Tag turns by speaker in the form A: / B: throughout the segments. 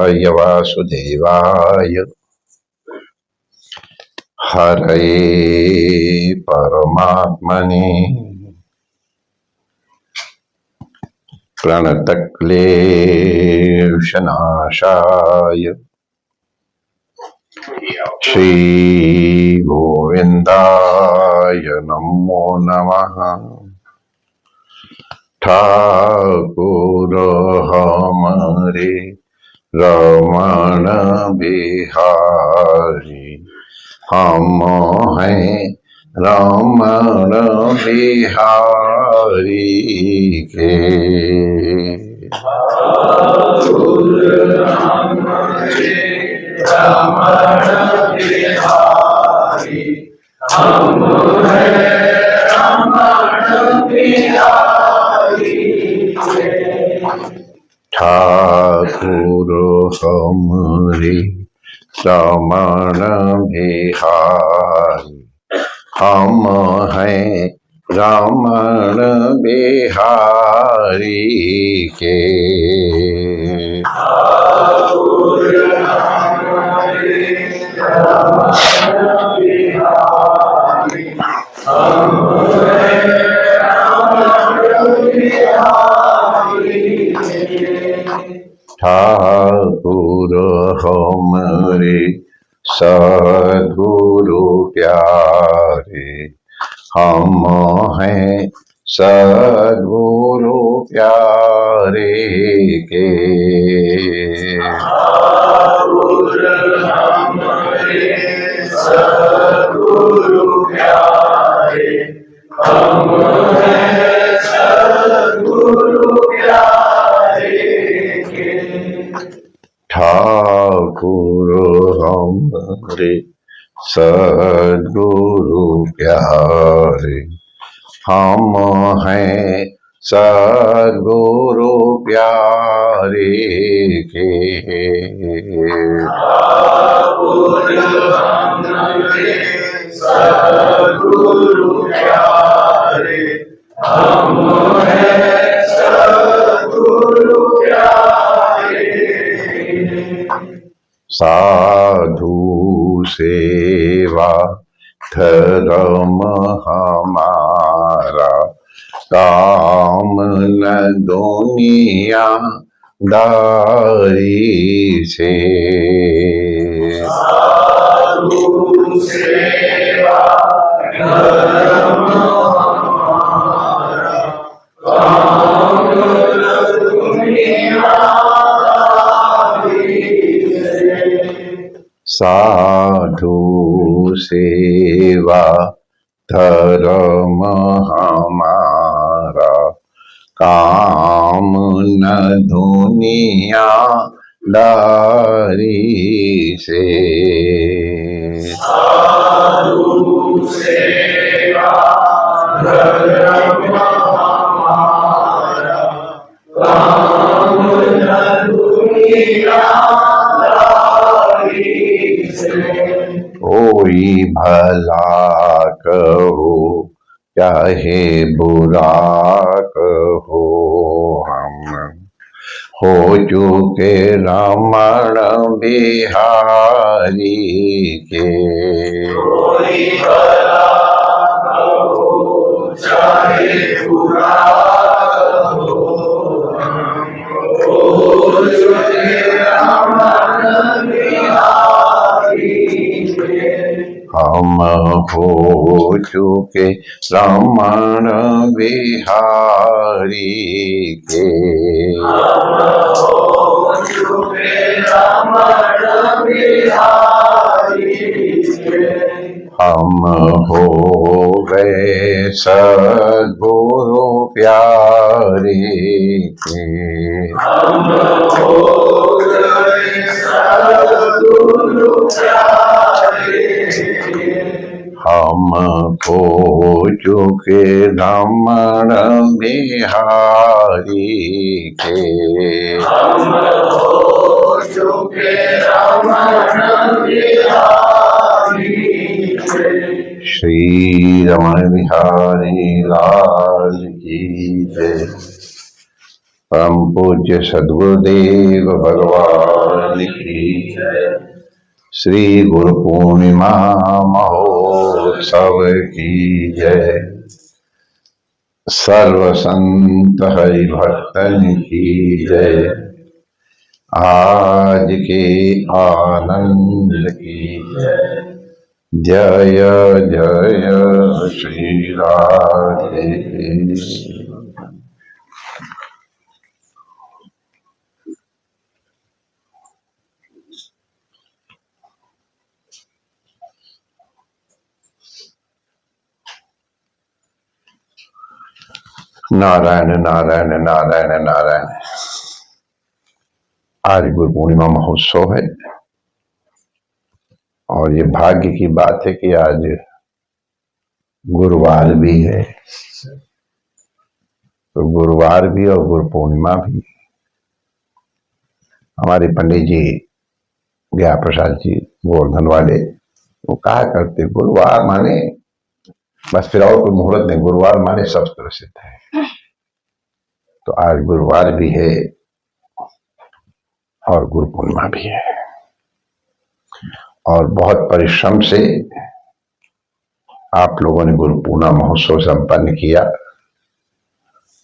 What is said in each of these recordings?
A: कृष्णाय वासुदेवाय हरये परमात्मने प्रणतक्लेशनाशाय श्रीगोविन्दाय नमो नमः। ठाकुर हमरे रमण बिहारी, हम हैं रमण बिहारी के।
B: ठाकुर हमरे रमण बिहारी, हम हैं रमण बिहारी के।
A: ठाकुर हमरे रमण बिहारी, हम हैं रमण बिहारी के।
B: ठाकुर हमरे रमण बिहारी, हम हैं रमण बिहारी के।
A: ठाकुर हमरे सद्गुरु प्यारे, हम हैं सद्गुरु प्यारे के।
B: ठाकुर हमरे सद्गुरु प्यारे, हम हैं सद्गुरु प्यारे के।
A: ठाकुर हमरे सद्गुरु प्यारे, हम हैं सद्गुरु प्यारे के।
B: ठाकुर हमरे सद्गुरु प्यारे, हम हैं सद्गुरु प्यारे के।
A: साधु सेवा धर्म हमारा, काम न दुनिया दारी से।
B: साधु सेवा धर्म हमारा, काम न दुनिया दारी से।
A: साधु सेवा धर्म हमारा, काम न दुनिया दारी से।
B: साधु सेवा धर्म हमारा, काम न दुनिया दारी से।
A: कोई भला कहो चाहे बुरा कहो, हम हो चुके रमण बिहारी के।
B: कोई भला कहो चाहे बुरा कहो, हम हो चुके रमण बिहारी के।
A: हम हो चुके रमण बिहारी के।
B: हम हो चुके रमण बिहारी के।
A: हम हो गए सद्गुरु प्यारे के।
B: हम हो गए सद्गुरु प्यारे के।
A: हम हो चुके रमण बिहारी के।
B: हम हो चुके रमण बिहारी के।
A: श्री रमण बिहारी लाल की जय। परम पूज्य सद्गुरुदेव भगवान
B: की जय।
A: श्री गुरु पूर्णिमा महोत्सव की जय। सर्व संत हरि भक्तन की जय। आज के आनंद की जय जय श्री राधे। नारायण नारायण नारायण नारायण। आज गुरु पूर्णिमा महोत्सव है और ये भाग्य की बात है कि आज गुरुवार भी है, तो गुरुवार भी और गुरु पूर्णिमा भी। हमारे पंडित जी गया प्रसाद जी गोवर्धन वाले वो कहा करते गुरुवार माने बस, फिर और कोई मुहूर्त नहीं, गुरुवार माने सब प्रसिद्ध है। तो आज गुरुवार भी है और गुरु पूर्णिमा भी है और बहुत परिश्रम से आप लोगों ने गुरु पूर्णिमा महोत्सव संपन्न किया।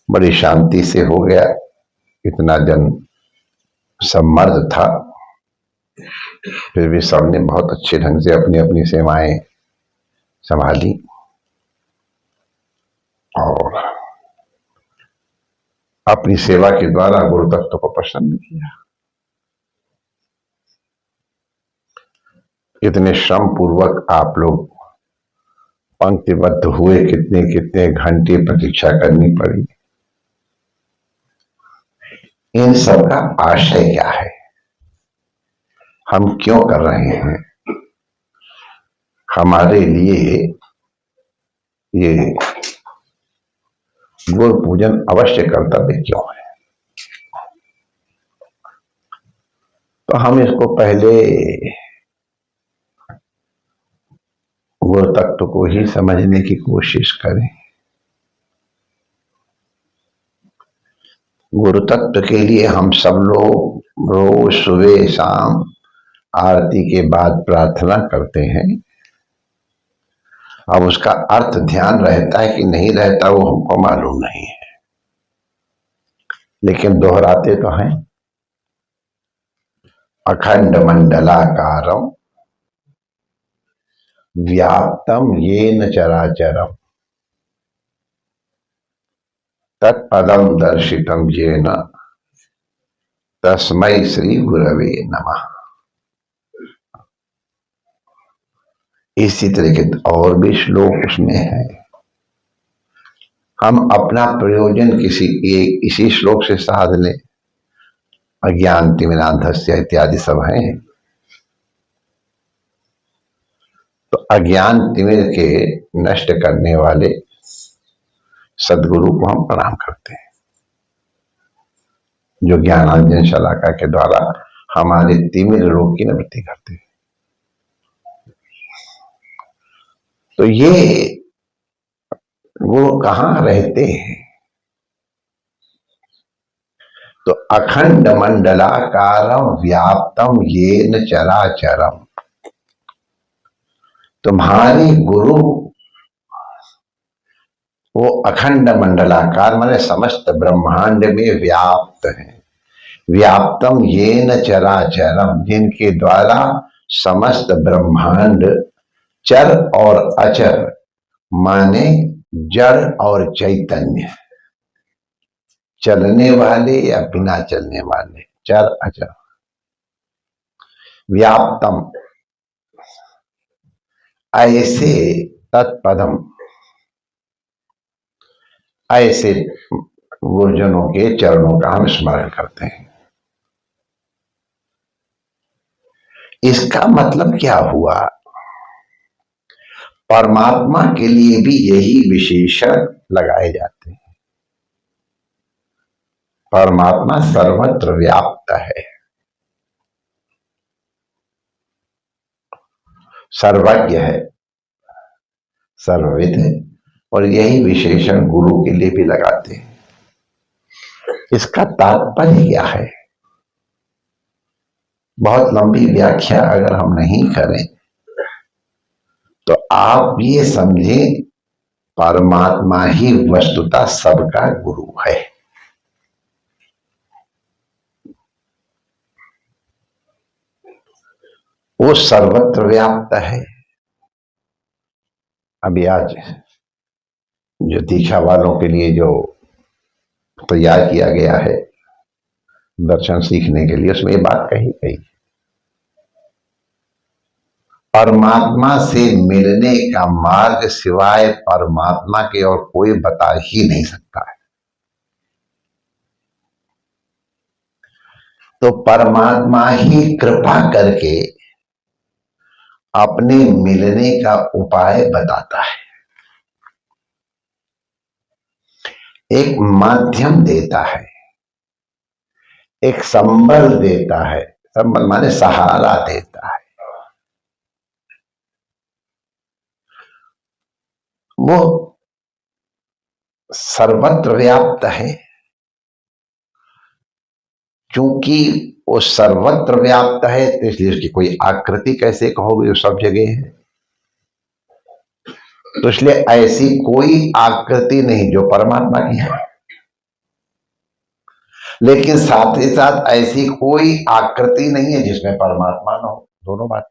A: बड़ी शांति से हो गया, इतना जन सम्मर्द था, फिर भी सबने बहुत अच्छे ढंग से अपनी अपनी सेवाएं संभाली और अपनी सेवा के द्वारा गुरु तत्व को प्रसन्न किया। इतने श्रम पूर्वक आप लोग पंक्तिबद्ध हुए, कितने कितने घंटे प्रतीक्षा करनी पड़ी। इन सब का आशय क्या है, हम क्यों कर रहे हैं, हमारे लिए ये गुरु पूजन अवश्य कर्तव्य क्यों है। तो हम इसको पहले गुरु तत्व को ही समझने की कोशिश करें। गुरु तत्व के लिए हम सब लोग रोज सुबह शाम आरती के बाद प्रार्थना करते हैं। अब उसका अर्थ ध्यान रहता है कि नहीं रहता वो हमको मालूम नहीं है, लेकिन दोहराते तो हैं। अखंड मंडलाकारम व्याप्तम येन चराचरम तत्पदम दर्शितम येन तस्मै श्री गुरवे नमः। इसी तरह के और भी श्लोक उसमें है। हम अपना प्रयोजन किसी एक इसी श्लोक से साध लें। अज्ञान तिमिरांधस्य इत्यादि सब हैं, तो अज्ञान तिमिर के नष्ट करने वाले सदगुरु को हम प्रणाम करते हैं, जो ज्ञानांजन शलाका के द्वारा हमारे तिमिर रोग की निवृत्ति करते हैं। तो ये गुरु कहाँ रहते हैं, तो अखंड मंडलाकारम व्याप्तम येन चराचरम। तुम्हारे गुरु वो अखंड मंडलाकार माने समस्त ब्रह्मांड में व्याप्त है। व्याप्तम येन चराचरम, जिनके द्वारा समस्त ब्रह्मांड चर और अचर माने जड़ और चैतन्य, चलने वाले या बिना चलने वाले, चर अचर। व्याप्तम ऐसे तत्पदम, ऐसे गुरुजनों के चरणों का हम स्मरण करते हैं। इसका मतलब क्या हुआ, परमात्मा के लिए भी यही विशेषण लगाए जाते हैं। परमात्मा सर्वत्र व्याप्त है, सर्वज्ञ है, सर्वविद है, और यही विशेषण गुरु के लिए भी लगाते हैं। इसका तात्पर्य क्या है, बहुत लंबी व्याख्या अगर हम नहीं करें तो आप ये समझें परमात्मा ही वस्तुतः सबका गुरु है। वो सर्वत्र व्याप्त है। अभी आज जो दीक्षा वालों के लिए जो तैयार किया गया है दर्शन सीखने के लिए, उसमें ये बात कही गई, परमात्मा से मिलने का मार्ग सिवाय परमात्मा के और कोई बता ही नहीं सकता है। तो परमात्मा ही कृपा करके अपने मिलने का उपाय बताता है, एक माध्यम देता है, एक संबल देता है। संबल माने सहारा देता है। वो सर्वत्र व्याप्त है। चूंकि वो सर्वत्र व्याप्त है तो इसलिए उसकी कोई आकृति कैसे कहोगे, वो सब जगह है। तो इसलिए ऐसी कोई आकृति नहीं जो परमात्मा की है, लेकिन साथ ही साथ ऐसी कोई आकृति नहीं है जिसमें परमात्मा न हो। दोनों बातें।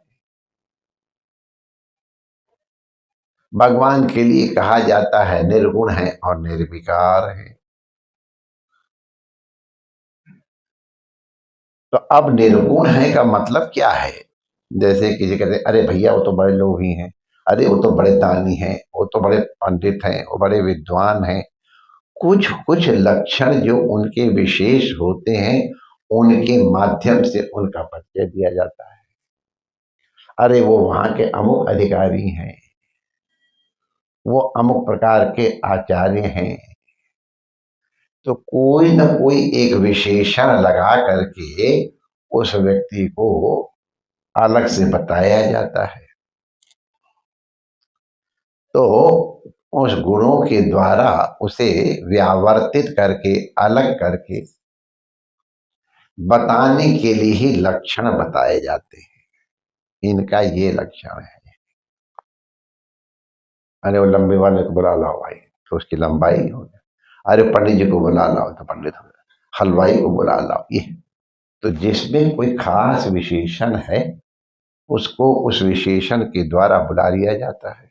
A: भगवान के लिए कहा जाता है निर्गुण है और निर्विकार है। तो अब निर्गुण है का मतलब क्या है? जैसे किसी कहते हैं अरे भैया वो तो बड़े लोभी हैं, अरे वो तो बड़े दानी हैं, वो तो बड़े पंडित हैं, वो बड़े विद्वान हैं। कुछ कुछ लक्षण जो उनके विशेष होते हैं उनके माध्यम से उनका परिचय दिया जाता है। अरे वो वहां के अमुक अधिकारी हैं, वो अमुक प्रकार के आचार्य हैं। तो कोई न कोई एक विशेषण लगा करके उस व्यक्ति को अलग से बताया जाता है। तो उस गुणों के द्वारा उसे व्यावर्तित करके अलग करके बताने के लिए ही लक्षण बताए जाते हैं। इनका ये लक्षण है। अरे वो लंबे वाले को बुला लाओ भाई, तो उसकी लंबाई हो गई। अरे पंडित जी को बुला लाओ तो पंडित हो गया। हलवाई को बुला लाओ, ये तो जिसमें कोई खास विशेषण है उसको उस विशेषण के द्वारा बुला लिया जाता है।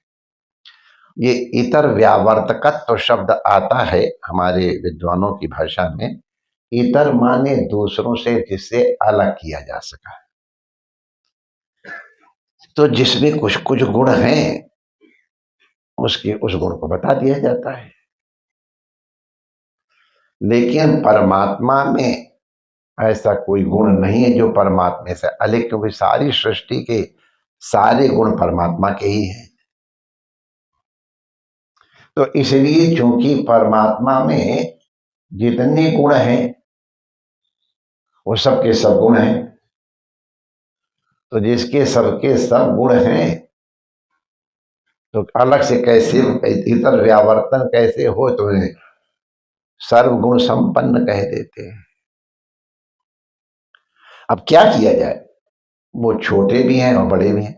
A: ये इतर व्यावर्तकत्व शब्द आता है हमारे विद्वानों की भाषा में। इतर माने दूसरों से जिससे अलग किया जा सका। तो जिसमें कुछ कुछ गुण हैं उसके उस गुण को बता दिया जाता है। लेकिन परमात्मा में ऐसा कोई गुण नहीं है जो परमात्मा से अलग, क्योंकि सारी सृष्टि के सारे गुण परमात्मा के ही हैं। तो इसलिए चूंकि परमात्मा में जितने गुण हैं वो सबके सब गुण हैं। तो जिसके सबके सब गुण हैं तो अलग से कैसे इतर व्यावर्तन कैसे हो, तो सर्वगुण संपन्न कह देते हैं। अब क्या किया जाए? वो छोटे भी हैं और बड़े भी हैं।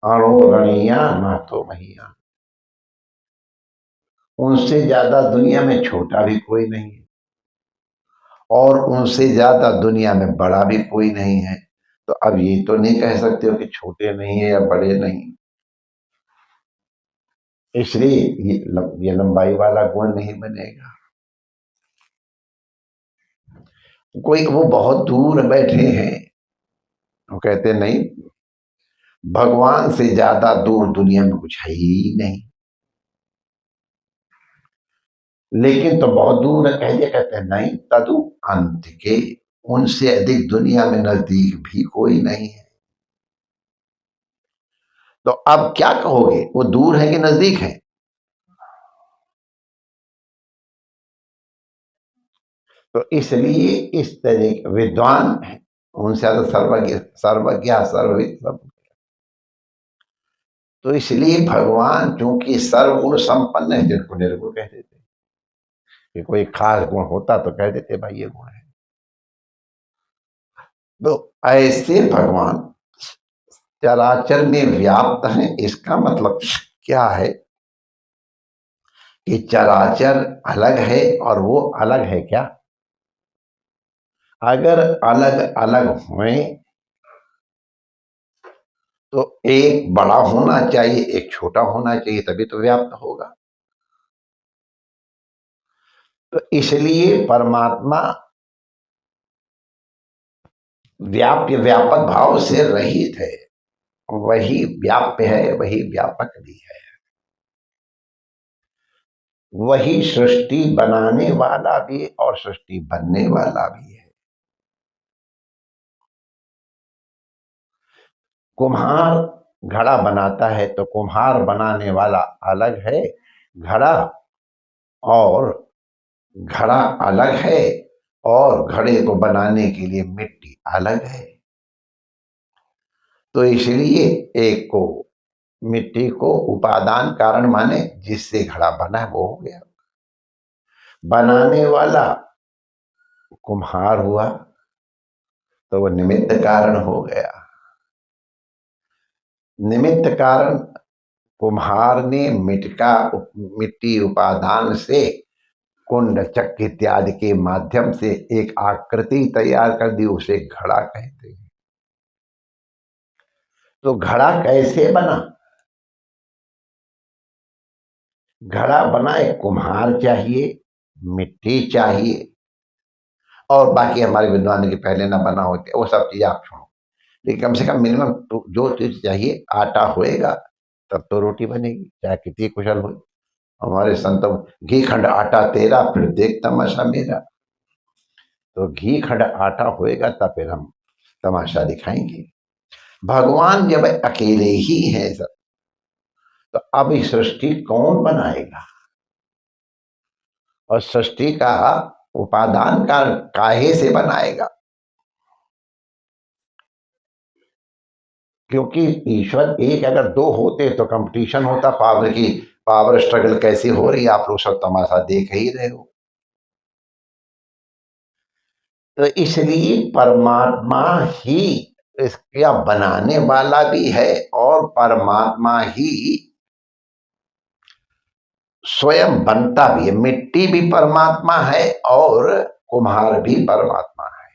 A: अणु रणिया ना तो महिया, उनसे ज्यादा दुनिया में छोटा भी कोई नहीं है और उनसे ज्यादा दुनिया में बड़ा भी कोई नहीं है। तो अब ये तो नहीं कह सकते हो कि छोटे नहीं है या बड़े नहीं। इसलिए ये लंबाई वाला गुण नहीं बनेगा। कोई वो बहुत दूर बैठे हैं, वो कहते नहीं भगवान से ज्यादा दूर दुनिया में कुछ है ही नहीं। लेकिन तो बहुत दूर है कह दिया, कहते हैं नहीं तदु अंत के, उनसे अधिक दुनिया में नजदीक भी कोई नहीं है। तो अब क्या कहोगे, वो दूर है कि नजदीक है? तो इसलिए इस तरह विद्वान है उनसे ज्यादा सर्वज्ञ सर्वज्ञ सर्वविद सब। तो इसलिए भगवान चूंकि सर्वगुण संपन्न है जिनको निर्गुण कह देते हैं। कि कोई खास गुण होता तो कह देते भाई ये गुण है। तो ऐसे भगवान चराचर में व्याप्त हैं। इसका मतलब क्या है कि चराचर अलग है और वो अलग है क्या? अगर अलग अलग हुए तो एक बड़ा होना चाहिए, एक छोटा होना चाहिए, तभी तो व्याप्त होगा। तो इसलिए परमात्मा व्याप्य व्यापक भाव से रहित है। वही व्याप्य है, वही व्यापक भी है। वही सृष्टि बनाने वाला भी और सृष्टि बनने वाला भी है। कुम्हार घड़ा बनाता है तो कुम्हार बनाने वाला अलग है, घड़ा और घड़ा अलग है, और घड़े को बनाने के लिए मिट्टी अलग है। तो इसलिए एक को मिट्टी को उपादान कारण माने, जिससे घड़ा बना वो हो गया। बनाने वाला कुम्हार हुआ तो वो निमित्त कारण हो गया। निमित्त कारण कुम्हार ने मिट्टी उपादान से कुंड चक्र इत्यादि के माध्यम से एक आकृति तैयार कर दी, उसे घड़ा कहते हैं। तो घड़ा कैसे बना? घड़ा बना एक कुम्हार चाहिए, मिट्टी चाहिए, और बाकी हमारे विद्वान के पहले ना बना होते, वो सब चीज आप छोड़ो। लेकिन कम से कम मिनिमम जो चीज चाहिए, आटा होएगा तब तो रोटी बनेगी, चाहे कितनी कुशल हो। हमारे संत घी खंड आटा तेरा, फिर देख तमाशा मेरा। तो घी खंड आटा होएगा तब फिर हम तमाशा दिखाएंगे। भगवान जब अकेले ही है सब, तो अब इस सृष्टि कौन बनाएगा? और सृष्टि का उपादान का काहे से बनाएगा? क्योंकि ईश्वर एक, अगर दो होते तो कंपटीशन होता पावर की। पावर स्ट्रगल कैसी हो रही है, आप लोग सब तमाशा देख ही रहे हो। तो इसलिए परमात्मा ही इसका बनाने वाला भी है, और परमात्मा ही स्वयं बनता भी है। मिट्टी भी परमात्मा है और कुम्हार भी परमात्मा है।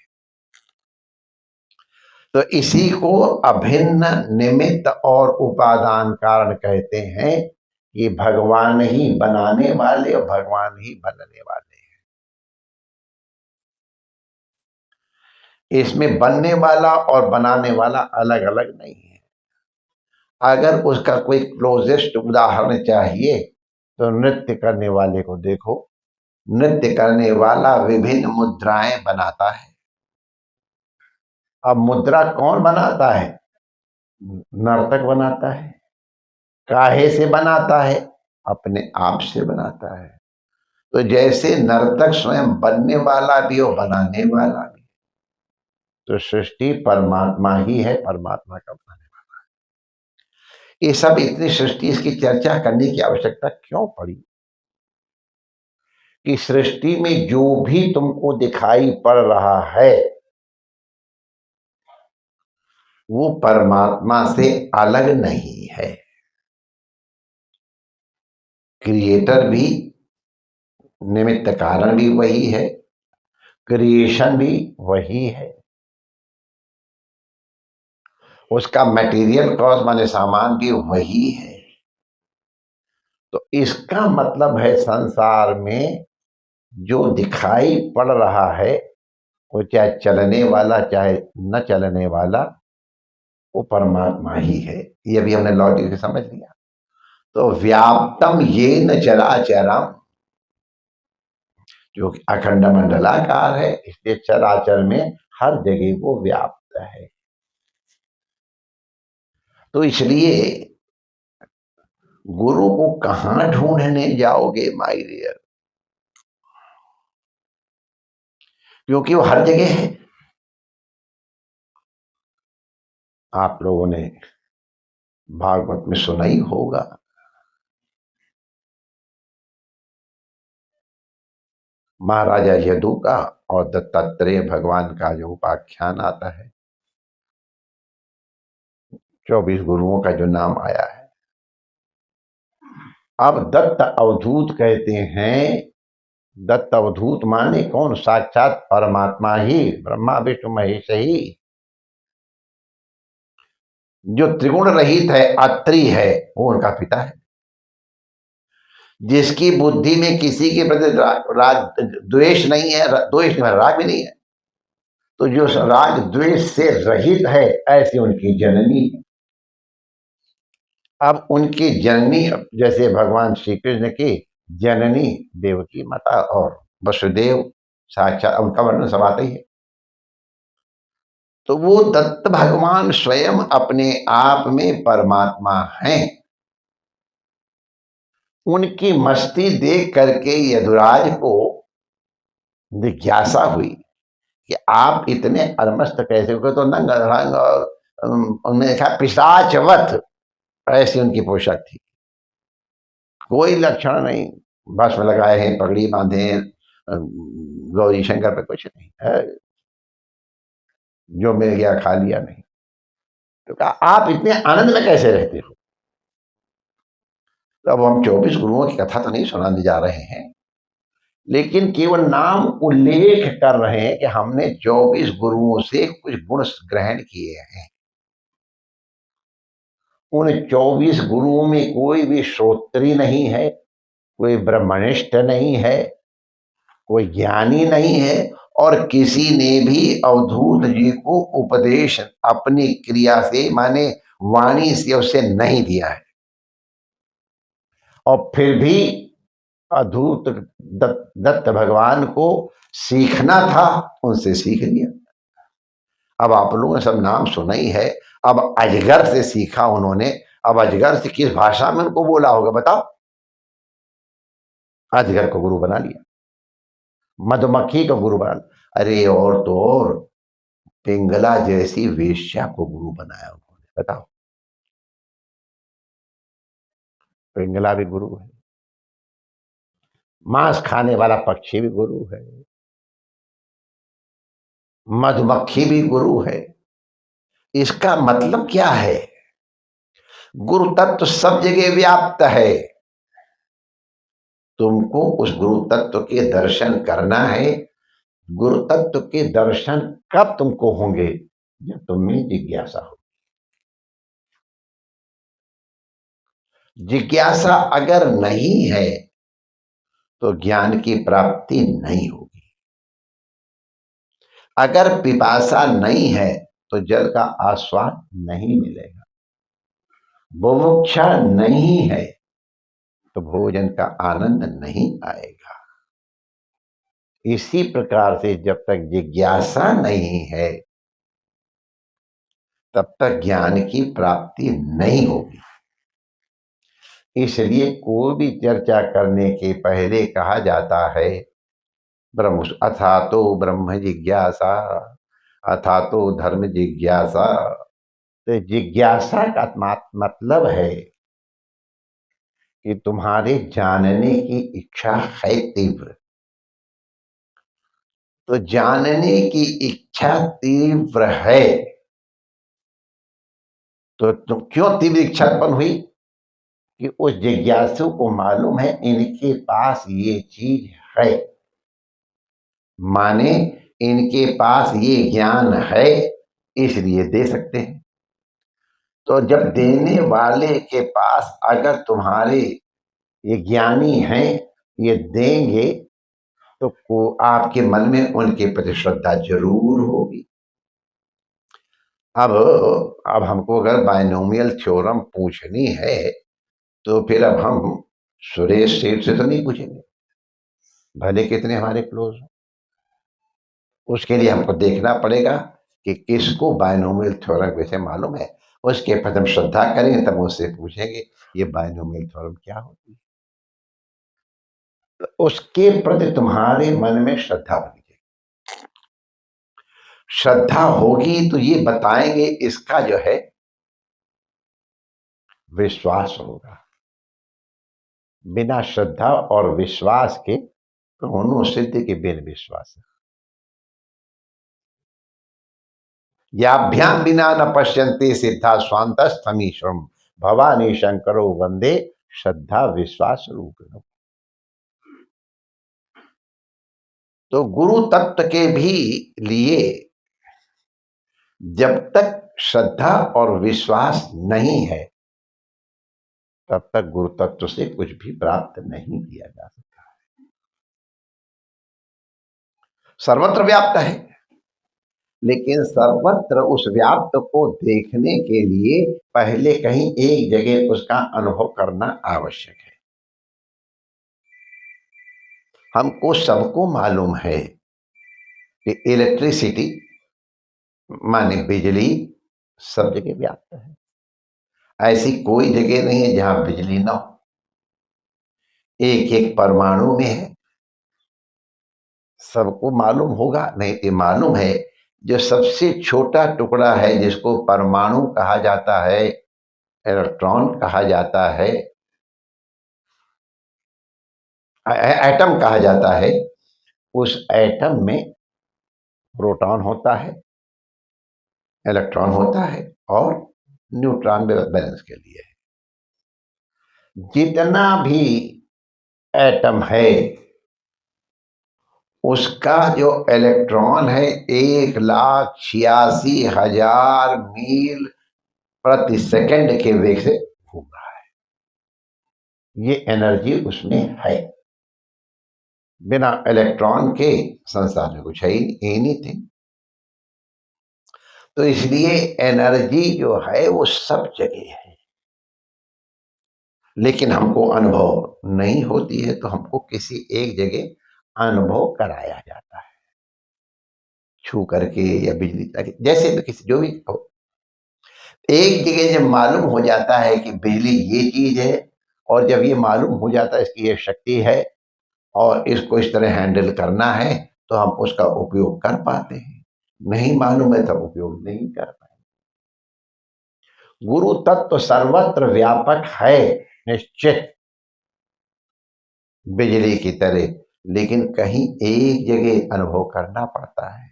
A: तो इसी को अभिन्न निमित्त और उपादान कारण कहते हैं कि भगवान ही बनाने वाले और भगवान ही बनने वाले हैं। इसमें बनने वाला और बनाने वाला अलग अलग नहीं है। अगर उसका कोई क्लोजेस्ट उदाहरण चाहिए तो नृत्य करने वाले को देखो। नृत्य करने वाला विभिन्न मुद्राएं बनाता है। अब मुद्रा कौन बनाता है? नर्तक बनाता है। काहे से बनाता है? अपने आप से बनाता है। तो जैसे नर्तक स्वयं बनने वाला भी और बनाने वाला भी, तो सृष्टि परमात्मा ही है, परमात्मा का बनाने। ये सब इतनी सृष्टि, इसकी चर्चा करने की आवश्यकता क्यों पड़ी? कि सृष्टि में जो भी तुमको दिखाई पड़ रहा है वो परमात्मा से अलग नहीं है। क्रिएटर भी, निमित्त कारण भी वही है, क्रिएशन भी वही है, उसका मटेरियल कॉज माने सामान भी वही है। तो इसका मतलब है संसार में जो दिखाई पड़ रहा है वो चाहे चलने वाला चाहे न चलने वाला, वो परमात्मा ही है। ये भी हमने लॉजिक से समझ लिया। तो व्याप्तम ये न चराचरम, जो कि अखंड मंडलाकार है, इसलिए चराचर में हर जगह वो व्याप्त है। तो इसलिए गुरु को कहां ढूंढने जाओगे माय डियर, क्योंकि वो हर जगह है। आप लोगों ने भागवत में सुना ही होगा, महाराजा यदु का और दत्तात्रेय भगवान का जो उपाख्यान आता है, 24 गुरुओं का जो नाम आया है। अब दत्त अवधूत कहते हैं। दत्त अवधूत माने कौन? साक्षात परमात्मा ही, ब्रह्मा विष्णु महेश ही, जो त्रिगुण रहित है, अत्रि है, वो उनका पिता है। जिसकी बुद्धि में किसी के प्रति राग द्वेष नहीं है, द्वेष नहीं है, राग भी नहीं है, तो जो राग द्वेष से रहित है, ऐसी उनकी जननी है। अब उनकी जननी, जैसे भगवान श्री कृष्ण की जननी देवकी माता और वसुदेव साक्षात, उनका वर्णन सब आता ही है। तो वो दत्त भगवान स्वयं अपने आप में परमात्मा हैं। उनकी मस्ती देख करके यदुराज को जिज्ञासा हुई कि आप इतने अलमस्त कैसे हो गए? तो नंग रंग और उन्होंने देखा पिशाचवत, ऐसी उनकी पोशाक थी, कोई लक्षण नहीं, भस्म लगाए हैं, पगड़ी बांधे हैं, गौरी शंकर पे कुछ नहीं है, जो मिल गया खा लिया, नहीं। तो कहा आप इतने आनंद में कैसे रहते हो? तो अब हम 24 गुरुओं की कथा तो नहीं सुनाने जा रहे हैं, लेकिन केवल नाम उल्लेख कर रहे हैं कि हमने 24 गुरुओं से कुछ गुण ग्रहण किए हैं। उन 24 गुरुओं में कोई भी श्रोत्री नहीं है, कोई ब्रह्मनिष्ठ नहीं है, कोई ज्ञानी नहीं है, और किसी ने भी अवधूत जी को उपदेश अपनी क्रिया से, माने वाणी से, उसे नहीं दिया है। और फिर भी अधूत दत्त भगवान को सीखना था, उनसे सीख लिया। अब आप लोगों ने सब नाम सुना ही है। अब अजगर से सीखा उन्होंने। अब अजगर से किस भाषा में उनको बोला होगा बताओ? अजगर को गुरु बना लिया, मधुमक्खी को गुरु बना लिया। अरे और तो और, पिंगला जैसी वेश्या को गुरु बनाया उन्होंने, बताओ? पिंगला भी गुरु है, मांस खाने वाला पक्षी भी गुरु है, मधुमक्खी भी गुरु है। इसका मतलब क्या है? गुरु तत्व सब जगह व्याप्त है। तुमको उस गुरु तत्व के दर्शन करना है। गुरु तत्व के दर्शन कब तुमको होंगे? जब तुम में जिज्ञासा हो। जिज्ञासा अगर नहीं है तो ज्ञान की प्राप्ति नहीं होगी। अगर पिपासा नहीं है तो जल का आस्वाद नहीं मिलेगा। बुभुक्षा नहीं है तो भोजन का आनंद नहीं आएगा। इसी प्रकार से जब तक जिज्ञासा नहीं है तब तक ज्ञान की प्राप्ति नहीं होगी। इसलिए कोई भी चर्चा करने के पहले कहा जाता है ब्रह्म अथा तो ब्रह्म जिज्ञासा, अथा तो धर्म जिज्ञासा। तो जिज्ञासा का मतलब है कि तुम्हारे जानने की इच्छा है तीव्र। तो जानने की इच्छा तीव्र है तो तुम क्यों तीव्र इच्छा उत्पन्न हुई? कि उस जिज्ञासु को मालूम है इनके पास ये चीज है, माने इनके पास ये ज्ञान है, इसलिए दे सकते हैं। तो जब देने वाले के पास अगर तुम्हारे ये ज्ञानी हैं, ये देंगे, तो आपके मन में उनके प्रति श्रद्धा जरूर होगी। अब हमको अगर बायनोमियल थ्योरम पूछनी है तो फिर अब हम सुरेश सेठ से तो नहीं पूछेंगे, भले कितने हमारे क्लोज हो। उसके लिए हमको देखना पड़ेगा कि किसको बायनोमियल थ्योरम वैसे मालूम है। उसके प्रति हम श्रद्धा करेंगे, तब उससे पूछेंगे ये बायनोमियल थ्योरम क्या होती है। तो उसके प्रति तुम्हारे मन में श्रद्धा होनी चाहिए। श्रद्धा होगी तो ये बताएंगे, इसका जो है विश्वास होगा। बिना श्रद्धा और विश्वास के दोनों सिद्ध के बिन विश्वास। याभ्याम बिना न पश्यन्ते सिद्धा स्वांतस्थमीश्वरम भवानी शंकरो वंदे श्रद्धा विश्वास रूपिणो। तो गुरु तत्व के भी लिए जब तक श्रद्धा और विश्वास नहीं है तब तक गुरु तत्व से कुछ भी प्राप्त नहीं किया जा सकता। सर्वत्र व्याप्त है, लेकिन सर्वत्र उस व्याप्त को देखने के लिए पहले कहीं एक जगह उसका अनुभव करना आवश्यक है। हमको सबको मालूम है कि इलेक्ट्रिसिटी माने बिजली सब जगह व्याप्त है। ऐसी कोई जगह नहीं है जहां बिजली ना हो। एक एक परमाणु में है। सबको मालूम होगा नहीं तो मालूम है, जो सबसे छोटा टुकड़ा है जिसको परमाणु कहा जाता है, इलेक्ट्रॉन कहा जाता है, एटम कहा जाता है, उस एटम में प्रोटॉन होता है, इलेक्ट्रॉन होता है और न्यूट्रॉन बैलेंस के लिए है। जितना भी एटम है उसका जो इलेक्ट्रॉन है 1,86,000 मील प्रति सेकंड के वेग से घूम रहा है। ये एनर्जी उसमें है। बिना इलेक्ट्रॉन के संसार में कुछ है ही नहीं थे। तो इसलिए एनर्जी जो है वो सब जगह है, लेकिन हमको अनुभव नहीं होती है। तो हमको किसी एक जगह अनुभव कराया जाता है, छू करके या बिजली तक, जैसे भी किसी जो भी हो। एक जगह जब मालूम हो जाता है कि बिजली ये चीज है, और जब ये मालूम हो जाता है इसकी ये शक्ति है और इसको इस तरह हैंडल करना है, तो हम उसका उपयोग कर पाते हैं। नहीं मालूम है तब उपयोग नहीं कर पाए। गुरु तत्व सर्वत्र व्यापक है निश्चित, बिजली की तरह, लेकिन कहीं एक जगह अनुभव करना पड़ता है।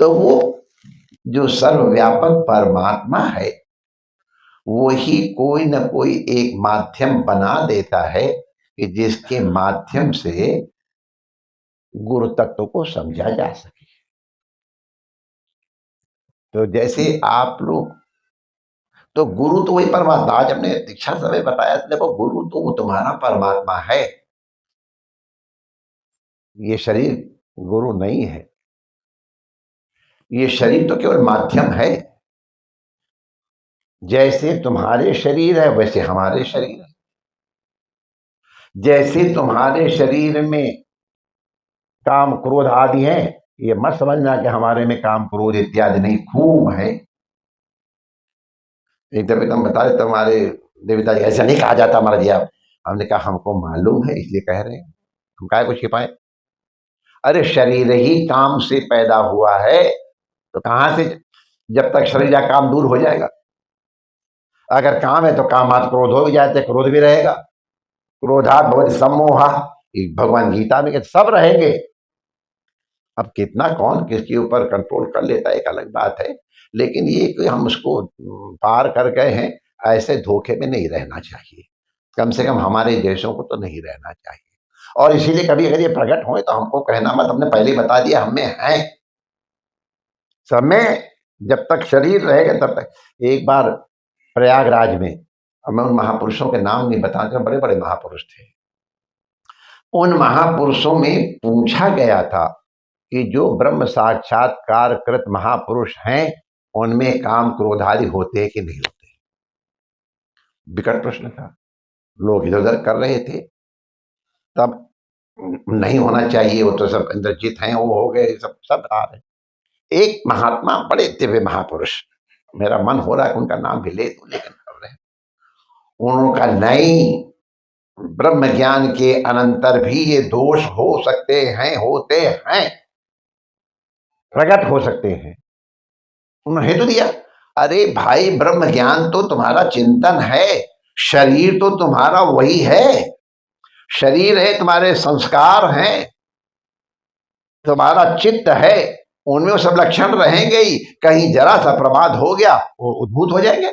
A: तो वो जो सर्वव्यापक परमात्मा है वही कोई न कोई एक माध्यम बना देता है कि जिसके माध्यम से गुरु तत्व को समझा जा सके। तो जैसे आप लोग, तो गुरु तो वही परमात्मा, आज हमने दीक्षा समय बताया, देखो गुरु तो वो तुम्हारा परमात्मा है, ये शरीर गुरु नहीं है। ये शरीर तो केवल माध्यम है। जैसे तुम्हारे शरीर है वैसे हमारे शरीर है। जैसे तुम्हारे शरीर में काम क्रोध आदि है, ये मत समझना कि हमारे में काम क्रोध इत्यादि नहीं, खूब है। एक दफे तुम बता रहे तुम्हारे देवता जी ऐसा नहीं कहा जाता हमारा जी। आप हमने कहा हमको मालूम है इसलिए कह रहे हैं, हम काहे को छिपाएं। अरे शरीर ही काम से पैदा हुआ है, तो कहां से, जब तक शरीर का काम दूर हो जाएगा। अगर काम है तो कामात क्रोध हो जाते, क्रोध भी रहेगा। क्रोधात भवति सम्मोहा, भगवान गीता में कहते सब रहेंगे। अब कितना कौन किसके ऊपर कंट्रोल कर लेता है एक अलग बात है, लेकिन ये कि हम उसको पार कर गए हैं, ऐसे धोखे में नहीं रहना चाहिए। कम से कम हमारे देशों को तो नहीं रहना चाहिए। और इसीलिए कभी अगर ये प्रकट हो तो हमको कहना मत, हमने पहले ही बता दिया हम में है। सब में जब तक शरीर रहेगा तब तक। एक बार प्रयागराज में, अब मैं उन महापुरुषों के नाम नहीं बताता, बड़े बड़े महापुरुष थे। उन महापुरुषों में पूछा गया था कि जो ब्रह्म साक्षात्कार कृत महापुरुष हैं उनमें काम क्रोध आदि होते हैं कि नहीं होते। विकट प्रश्न था, लोग इधर उधर कर रहे थे। तब नहीं होना चाहिए, वो तो सब इंद्रजीत हैं, वो हो गए, सब सब आ रहे। एक महात्मा, बड़े दिव्य महापुरुष, मेरा मन हो रहा है उनका नाम भी ले दूं, लेकिन कर रहे हैं। उन्होंने कहा नहीं, ब्रह्म ज्ञान के अनंतर भी ये दोष हो सकते हैं, होते हैं, प्रकट हो सकते हैं। उन्होंने हेतु दिया, अरे भाई ब्रह्म ज्ञान तो तुम्हारा चिंतन है, शरीर तो तुम्हारा वही है। शरीर है, तुम्हारे संस्कार हैं, तुम्हारा चित्त है, उनमें वो सब लक्षण रहेंगे ही, कहीं जरा सा प्रमाद हो गया वो उद्भूत हो जाएंगे।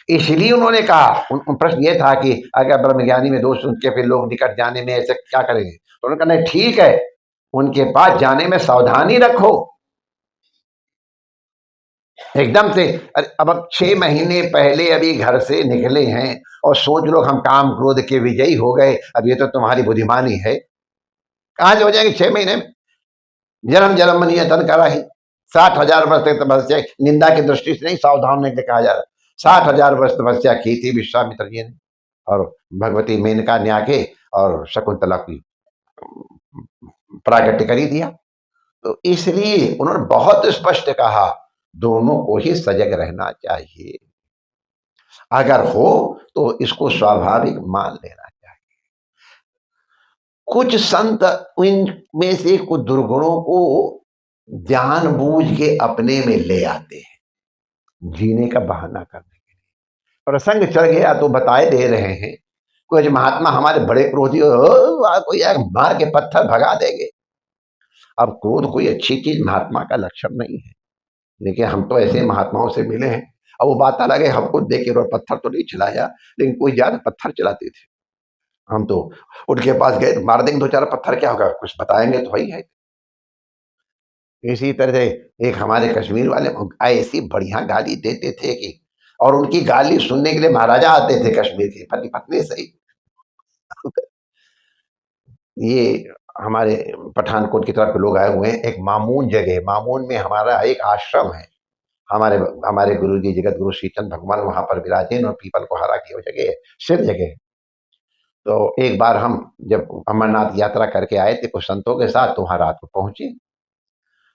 A: इसलिए उन्होंने कहा, प्रश्न ये था कि अगर ब्रह्मज्ञानी में दोष उनके फिर लोग निकट जाने में ऐसे क्या करेंगे, तो उन्होंने कहा नहीं ठीक है, उनके पास जाने में सावधानी रखो। एकदम से अब 6 महीने पहले अभी घर से निकले हैं और सोच लो हम काम क्रोध के विजयी हो गए, अब ये तो तुम्हारी बुद्धिमानी है। कहां से हो जाएंगे 6 महीने में? जन्म जन्म नियतन करा ही 60,000 वर्ष तक तपस्या, निंदा की दृष्टि से नहीं, सावधान होने के लिए कहा जा रहा है। 60,000 वर्ष तपस्या की थी विश्वामित्र जी ने, और भगवती मेनका न्या के और शकुंतला की प्रागट्य कर ही दिया। तो इसलिए उन्होंने बहुत स्पष्ट कहा दोनों को ही सजग रहना चाहिए। अगर हो तो इसको स्वाभाविक मान लेना चाहिए। कुछ संत इनमें से कुछ दुर्गुणों को जानबूझ के अपने में ले आते हैं, जीने का बहाना करने के लिए। प्रसंग चढ़ गया तो बताए दे रहे हैं, कुछ महात्मा हमारे बड़े क्रोधी कोई मार के पत्थर भगा देंगे। अब क्रोध कोई अच्छी चीज महात्मा का लक्षण नहीं है, लेकिन हम तो ऐसे महात्माओं से मिले हैं। अब वो बात अलग है, हमको देख के पत्थर तो नहीं चलाया, लेकिन कोई ज्यादा पत्थर चलाते थे। हम तो उनके पास गए, मार देंगे 2-4 पत्थर, क्या होगा, कुछ बताएंगे तो वही है। इसी तरह से एक हमारे कश्मीर वाले ऐसी बढ़िया गाली देते थे कि, और उनकी गाली सुनने के लिए महाराजा आते थे कश्मीर के, पति पत्नी सही। ये हमारे पठानकोट की तरफ के लोग आए हुए हैं, एक मामून जगह, मामून में हमारा एक आश्रम है, हमारे हमारे गुरु जी जगत गुरु श्रीचंद भगवान वहां पर विराजीन, और पीपल को हरा की वो जगह है, सिद्ध जगह है। तो एक बार हम जब अमरनाथ यात्रा करके आए थे कुछ संतों के साथ, तो वहां रात को पहुंचे,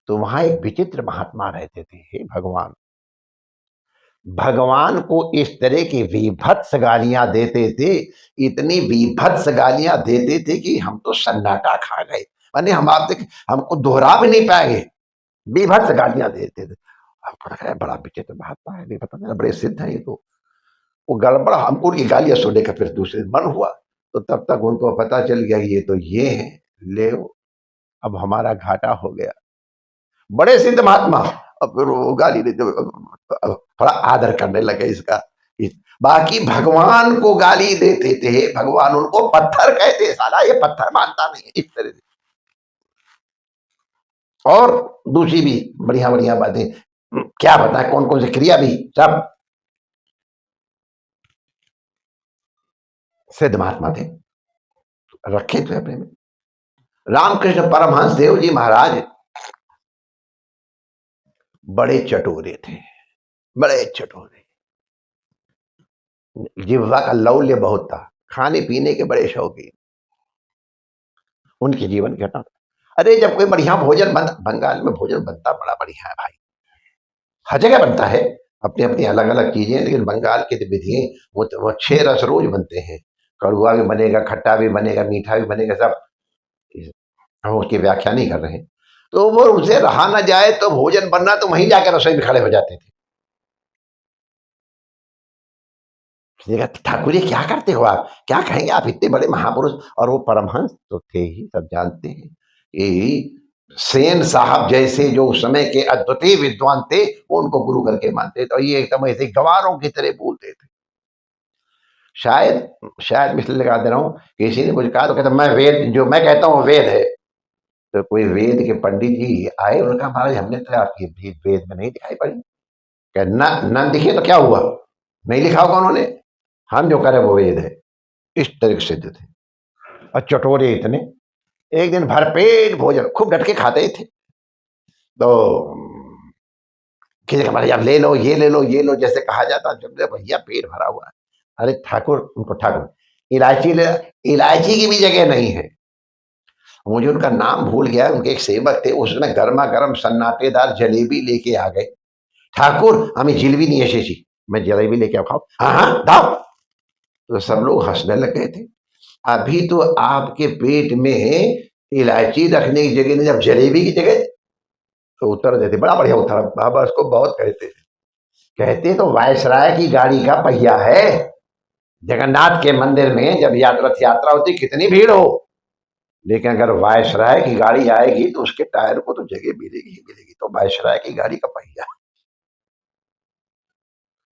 A: तो वहां एक विचित्र महात्मा रहते थे। हे भगवान, भगवान को इस तरह की विभत्स गालियां देते थे, इतनी विभत्स गालियां देते थे कि हम तो सन्नाटा खा गए, माने हम आप हमको दोहरा भी नहीं पाएंगे, विभत्स गालियां देते थे। बड़ा विचित्र महात्मा है, पता नहीं बड़े सिद्ध है ये तो। वो गड़बड़ हमको उनकी गालियां सुनने का फिर दूसरे मन हुआ, तो तब तक उनको पता चल गया कि ये तो ये है, ले अब हमारा घाटा हो गया। बड़े सिद्ध महात्मा, अब फिर वो गाली देते, थोड़ा आदर करने लगे इसका। बाकी भगवान को गाली देते थे, भगवान उनको पत्थर कहते, साला ये पत्थर मानता नहीं, इस तरह से। और दूसरी भी बढ़िया बढ़िया बातें, क्या बताए, कौन कौन सी क्रिया भी सब सिद्ध महात्मा थे, रखे थे अपने में। रामकृष्ण परमहंस देव जी महाराज बड़े चटोरे थे, बड़े चटोरे, जिह्वा का लौल्य बहुत था, खाने पीने के बड़े शौकीन। उनके जीवन घटना, अरे जब कोई बढ़िया भोजन बंगाल में भोजन बनता बड़ा बढ़िया है भाई, हर जगह बनता है, अपनी अपनी अलग अलग चीजें, लेकिन बंगाल की विधि वो 6 रस रोज बनते हैं, कड़ुआ भी बनेगा, खट्टा भी बनेगा, मीठा भी बनेगा, सब। हम उसकी व्याख्या नहीं कर रहे हैं। तो वो उनसे रहा ना जाए तो भोजन बनना, तो वहीं जाकर रसोई में खड़े हो जाते थे। ठाकुर जी क्या करते हो आप, क्या कहेंगे, आप इतने बड़े महापुरुष। और वो परमहंस तो थे ही, सब जानते हैं। ये सेन साहब जैसे जो उस समय के अद्वितीय विद्वान थे, वो उनको गुरु करके मानते थे, और ये एकदम ऐसे गवारों की तरह बोलते थे। शायद शायद मैं इसलिए लगा दे रहा हूँ, किसी ने कुछ कहा तो कहता मैं वेद, जो मैं कहता हूँ वेद है। तो कोई वेद के पंडित जी आए, उन्होंने कहा महाराज हमने तो आपकी वेद में नहीं दिखाई पड़ी। कह न दिखे तो क्या हुआ, नहीं लिखा होगा उन्होंने, हम जो करें वो वेद है। इस तरह से सिद्ध थे, और चटोरे इतने। एक दिन भरपेट भोजन खूब डट के खाते थे, तो किसी का महाराज आप ले लो, ये ले लो, ये लो, जैसे कहा जाता, जब भैया पेट भरा हुआ है। अरे ठाकुर, उनको ठाकुर, इलायची इलायची की भी जगह नहीं है। मुझे उनका नाम भूल गया, उनके एक सेवक थे, उसने गर्मा गर्म सन्नाटेदार जलेबी लेके आ गए। ठाकुर हमें जिलेबी नहीं है, मैं जलेबी लेके आओ, खाओ, हाँ हाँ दाओ। तो सब लोग हंसने लग गए थे। अभी तो आपके पेट में इलायची रखने की जगह नहीं, जब जलेबी की जगह, तो उत्तर देते, बड़ा बढ़िया उत्तर, बाबा उसको बहुत कहते तो वायसराय की गाड़ी का पहिया है। जगन्नाथ के मंदिर में जब रथ यात्रा होती, कितनी भीड़ हो, लेकिन अगर वायसराय की गाड़ी आएगी तो उसके टायर को तो जगह मिलेगी ही मिलेगी। तो वायसराय की गाड़ी का पहिया।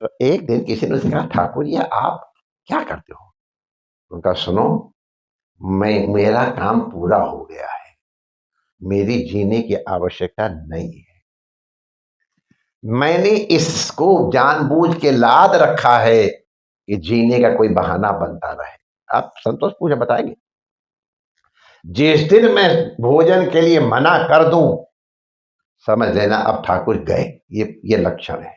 A: तो एक दिन किसी ने उससे कहा, ठाकुर जी आप क्या करते हो? उनका, सुनो, मैं मेरा काम पूरा हो गया है, मेरी जीने की आवश्यकता नहीं है, मैंने इसको जानबूझ के लाद रखा है कि जीने का कोई बहाना बनता रहे। आप संतोष पूजा बताएंगे, जिस दिन मैं भोजन के लिए मना कर दूं, समझ लेना अब ठाकुर गए। ये लक्षण है।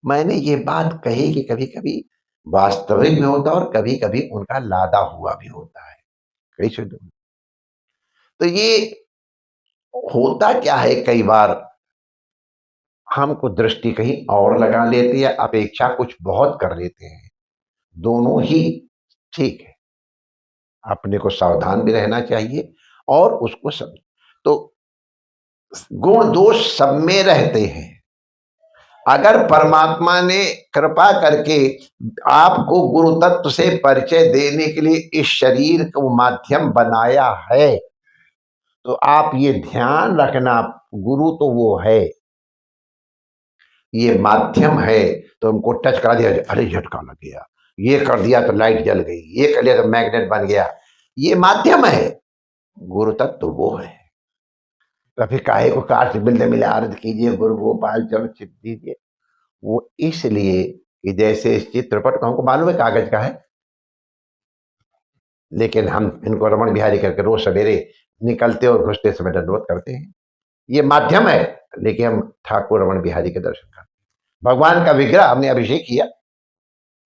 A: मैंने ये बात कही कि कभी कभी वास्तविक में होता और कभी कभी उनका लादा हुआ भी होता है। कैसे? तो ये होता क्या है, कई बार हमको दृष्टि कहीं और लगा लेते हैं, अपेक्षा कुछ बहुत कर लेते हैं। दोनों ही ठीक है, अपने को सावधान भी रहना चाहिए और उसको सब। तो गुण दोष सब में रहते हैं। अगर परमात्मा ने कृपा करके आपको गुरु तत्व से परिचय देने के लिए इस शरीर को माध्यम बनाया है, तो आप ये ध्यान रखना, गुरु तो वो है, ये माध्यम है। तो हमको टच करा दिया, अरे झटका लग गया, ये कर दिया तो लाइट जल गई, ये कर लिया तो मैग्नेट बन गया, ये माध्यम है। गुरु तत्व तो वो है। तो फिर काहे को कार से मिलने मिले आरत कीजिए, गुरु गोपाल चलो चित दीजिए। वो इसलिए कि जैसे इस चित्रपट को हमको मालूम है कागज का है, लेकिन हम इनको रमण बिहारी करके रोज सवेरे निकलते और घुसते समय दंडवत करते हैं। ये माध्यम है, लेकिन हम ठाकुर रमण बिहारी के दर्शन करते हैं। भगवान का विग्रह हमने अभिषेक किया,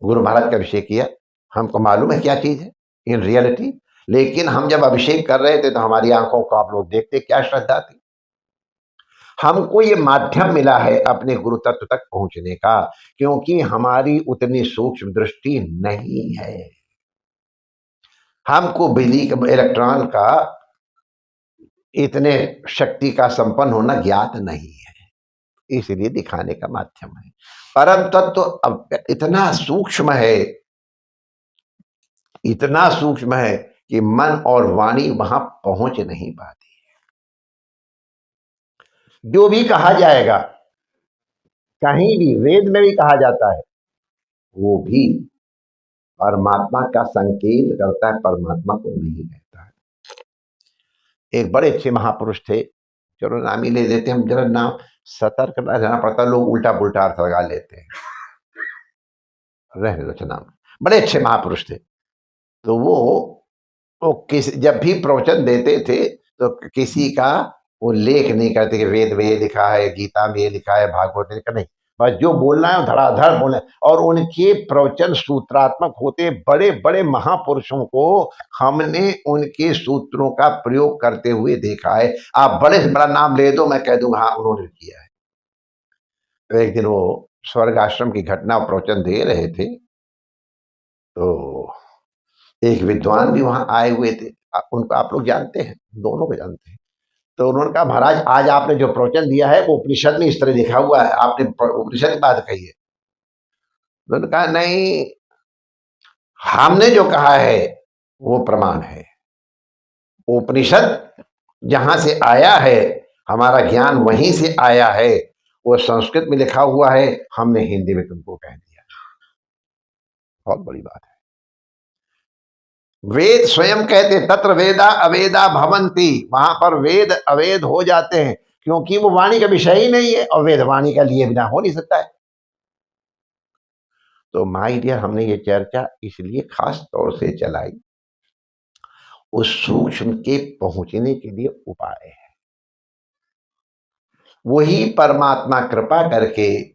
A: गुरु महाराज का अभिषेक किया, हमको मालूम है क्या चीज है इन रियलिटी। लेकिन हम जब अभिषेक कर रहे थे तो हमारी आंखों को आप लोग देखते, क्या श्रद्धा थी। हमको ये माध्यम मिला है अपने गुरु तत्व तक पहुंचने का, क्योंकि हमारी उतनी सूक्ष्म दृष्टि नहीं है। हमको बिजली का, इलेक्ट्रॉन का इतने शक्ति का संपन्न होना ज्ञात नहीं है, इसलिए दिखाने का माध्यम है। परम तत्व अब इतना सूक्ष्म है, इतना सूक्ष्म है कि मन और वाणी वहां पहुंच नहीं पाती। जो भी कहा जाएगा, कहीं भी वेद में भी कहा जाता है, वो भी परमात्मा का संकेत करता है, परमात्मा को नहीं कहता है। एक बड़े अच्छे महापुरुष थे, चलो नाम ही ले लेते हम, जरा नाम सतर्क रहना पड़ता, लोग उल्टा पुल्टा अर्थ लगा लेते हैं, रहने दो नाम। बड़े अच्छे महापुरुष थे। तो वो जब भी प्रवचन देते थे तो किसी का वो लेख नहीं करते कि वेद में ये लिखा है, गीता में ये लिखा है, भागवत में लिखा, नहीं, बस जो बोलना है धड़ाधड़ बोले। और उनके प्रवचन सूत्रात्मक होते, बड़े बड़े महापुरुषों को हमने उनके सूत्रों का प्रयोग करते हुए देखा है। आप बड़े से बड़ा नाम ले दो, मैं कह दूंगा हाँ उन्होंने किया है। तो एक दिन वो स्वर्ग आश्रम की घटना प्रवचन दे रहे थे, तो एक विद्वान भी वहां आए हुए थे, उनको आप लोग जानते हैं, दोनों को जानते हैं। तो उन्होंने कहा, महाराज आज आपने जो प्रवचन दिया है वो उपनिषद में इस तरह लिखा हुआ है, आपने उपनिषद की बात कही है। उन्होंने कहा, नहीं, हमने जो कहा है वो प्रमाण है। उपनिषद जहां से आया है, हमारा ज्ञान वहीं से आया है, वो संस्कृत में लिखा हुआ है, हमने हिंदी में तुमको कह दिया। बहुत बड़ी बात है। वेद स्वयं कहते तत्र वेदा अवेदा भवंती, वहां पर वेद अवेद हो जाते हैं, क्योंकि वो वाणी का विषय ही नहीं है, और वेद वाणी का लिए बिना हो नहीं सकता है। तो माय डियर, हमने ये चर्चा इसलिए खास तौर से चलाई, उस सूक्ष्म के पहुंचने के लिए उपाय है। वही परमात्मा कृपा करके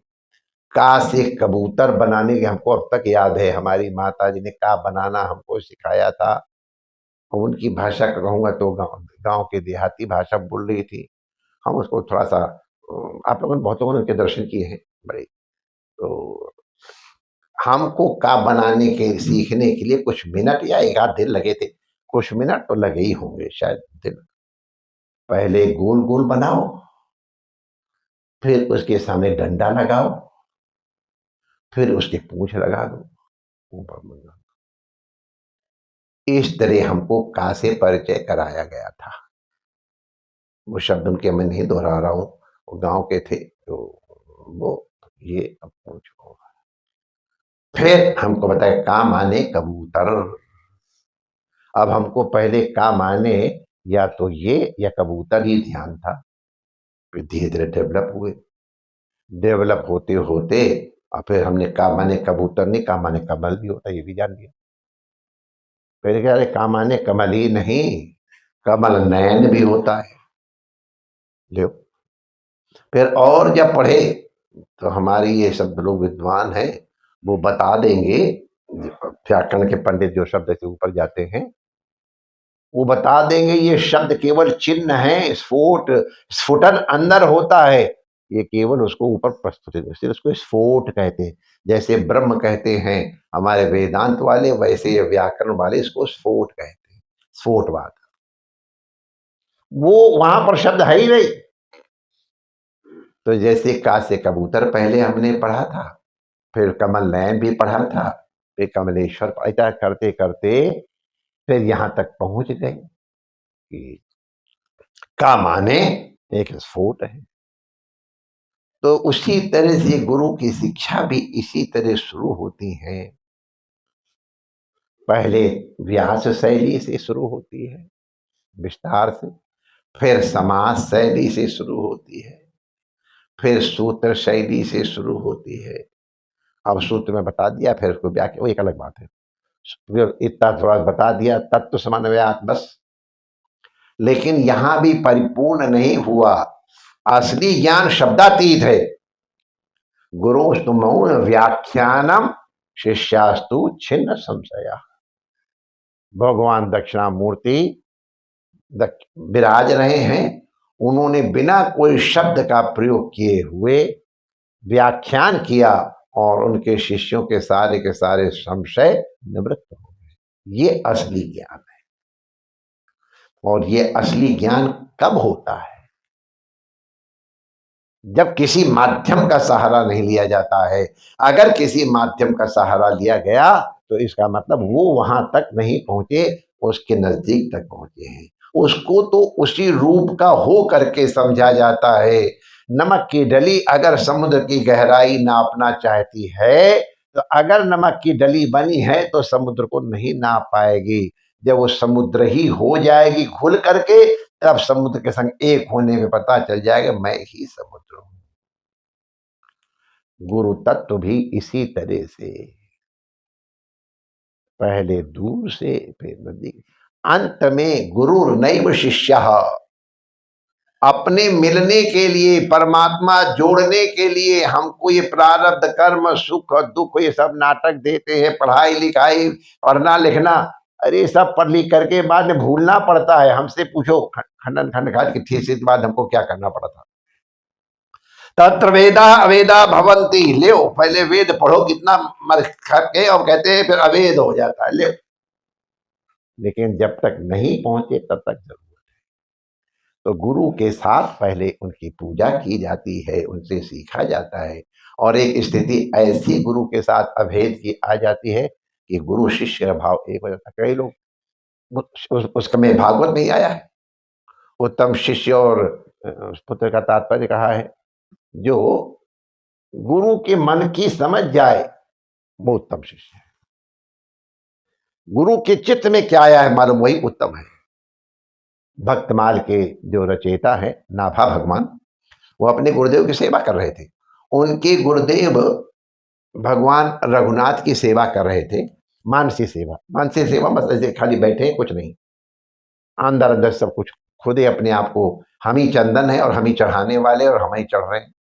A: का से कबूतर बनाने की, हमको अब तक याद है हमारी माता जी ने का बनाना हमको सिखाया था। उनकी भाषा का कहूंगा तो गांव के देहाती भाषा बोल रही थी। हम उसको थोड़ा सा, आप लोगों ने, बहुत लोगों ने उनके दर्शन किए हैं बड़े। तो हमको का बनाने के सीखने के लिए कुछ मिनट या एक आध दिन लगे थे, कुछ मिनट तो लगे ही होंगे शायद दिन। पहले गोल गोल बनाओ, फिर उसके सामने डंडा लगाओ, फिर उसकी पूंछ लगा दो, ऊपर मंगा। इस तरह हमको का से परिचय कराया गया था। वो शब्द उनके मैं नहीं दोहरा रहा हूँ, वो गांव के थे, तो वो ये अब पूछो। फिर हमको बताया का माने कबूतर। अब हमको पहले का माने या तो ये या कबूतर ही ध्यान था। फिर धीरे धीरे डेवलप हुए, डेवलप होते होते और फिर हमने का माने कबूतर नहीं, का माने कमल भी होता है ये भी जान लिया। फिर कह रहे का माने कमल ही नहीं, कमल नयन भी होता है। लो, फिर और जब पढ़े तो हमारी ये सब लोग विद्वान हैं, वो बता देंगे, व्याकरण के पंडित जो शब्द से ऊपर जाते हैं वो बता देंगे ये शब्द केवल चिन्ह है, स्फोट, स्फुटन अंदर होता है, ये केवल उसको ऊपर प्रस्तुत है, इसलिए उसको स्फोट कहते हैं। जैसे ब्रह्म कहते हैं हमारे वेदांत वाले, वैसे ये व्याकरण वाले इसको स्फोट कहते हैं, स्फोटवाद। वो वहां पर शब्द है ही नहीं। तो जैसे का से कबूतर पहले हमने पढ़ा था, फिर कमल नयन भी पढ़ा था, फिर कमलेश्वर, ऐसा करते करते फिर यहां तक पहुंच गए कि का माने एक स्फोट है। तो उसी तरह से गुरु की शिक्षा भी इसी तरह शुरू होती है। पहले व्यास शैली से शुरू होती है, विस्तार से, फिर समास शैली से शुरू होती है, फिर सूत्र शैली से शुरू होती है। अब सूत्र में बता दिया, फिर उसको व्याख्या, वो एक अलग बात है, फिर इतना थोड़ा बता दिया, तत्व समन्वयात बस। लेकिन यहां भी परिपूर्ण नहीं हुआ। असली ज्ञान शब्दातीत है। गुरुस्तु मौन व्याख्यानम शिष्यास्तु छिन्न संशया। भगवान दक्षिणामूर्ति विराज रहे हैं, उन्होंने बिना कोई शब्द का प्रयोग किए हुए व्याख्यान किया और उनके शिष्यों के सारे संशय निवृत्त हो गए। ये असली ज्ञान है। और ये असली ज्ञान कब होता है? जब किसी माध्यम का सहारा नहीं लिया जाता है। अगर किसी माध्यम का सहारा लिया गया तो इसका मतलब वो वहां तक नहीं पहुंचे, उसके नजदीक तक पहुंचे हैं। उसको तो उसी रूप का हो करके समझा जाता है। नमक की डली अगर समुद्र की गहराई नापना चाहती है, तो अगर नमक की डली बनी है तो समुद्र को नहीं नाप पाएगी। जब वो समुद्र ही हो जाएगी घुल करके, तब समुद्र के संग एक होने में पता चल जाएगा मैं ही समुद्र हूं। गुरु तत्व भी इसी तरह से, पहले दूर से फिर नजदीक, अंत में गुरु नैव शिष्य। अपने मिलने के लिए, परमात्मा जोड़ने के लिए हमको ये प्रारब्ध कर्म सुख और दुख ये सब नाटक देते हैं, पढ़ाई लिखाई पढ़ना लिखना, अरे सब पढ़ लिख करके बाद में भूलना पड़ता है। हमसे पूछो खंडन खंड घाट की थीसिस बाद हमको क्या करना पड़ा था। तत्र वेदा अवेदा भवंती, ले पहले वेद पढ़ो, कितना मर के और कहते हैं फिर अवेद हो जाता है, ले। लेकिन जब तक नहीं पहुंचे तब तक जरूरत है। तो गुरु के साथ पहले उनकी पूजा की जाती है, उनसे सीखा जाता है, और एक स्थिति ऐसी गुरु के साथ अभेद की आ जाती है कि गुरु शिष्य भाव एक हो जाता है। कई लोग उसका में भागवत नहीं आया है, उत्तम शिष्य और पुत्र का तात्पर्य कहा है, जो गुरु के मन की समझ जाए वो उत्तम शिष्य है। गुरु के चित्त में क्या आया है मालूम, वही उत्तम है। भक्तमाल के जो रचयिता है नाभा भगवान, वो अपने गुरुदेव की सेवा कर रहे थे। उनके गुरुदेव भगवान रघुनाथ की सेवा कर रहे थे, मानसी सेवा। मानसी सेवा बस ऐसे खाली बैठे कुछ नहीं, अंदर अंदर सब कुछ खुद ही अपने आप को, हम ही चंदन है और हम ही चढ़ाने वाले और हम ही चढ़ रहे हैं।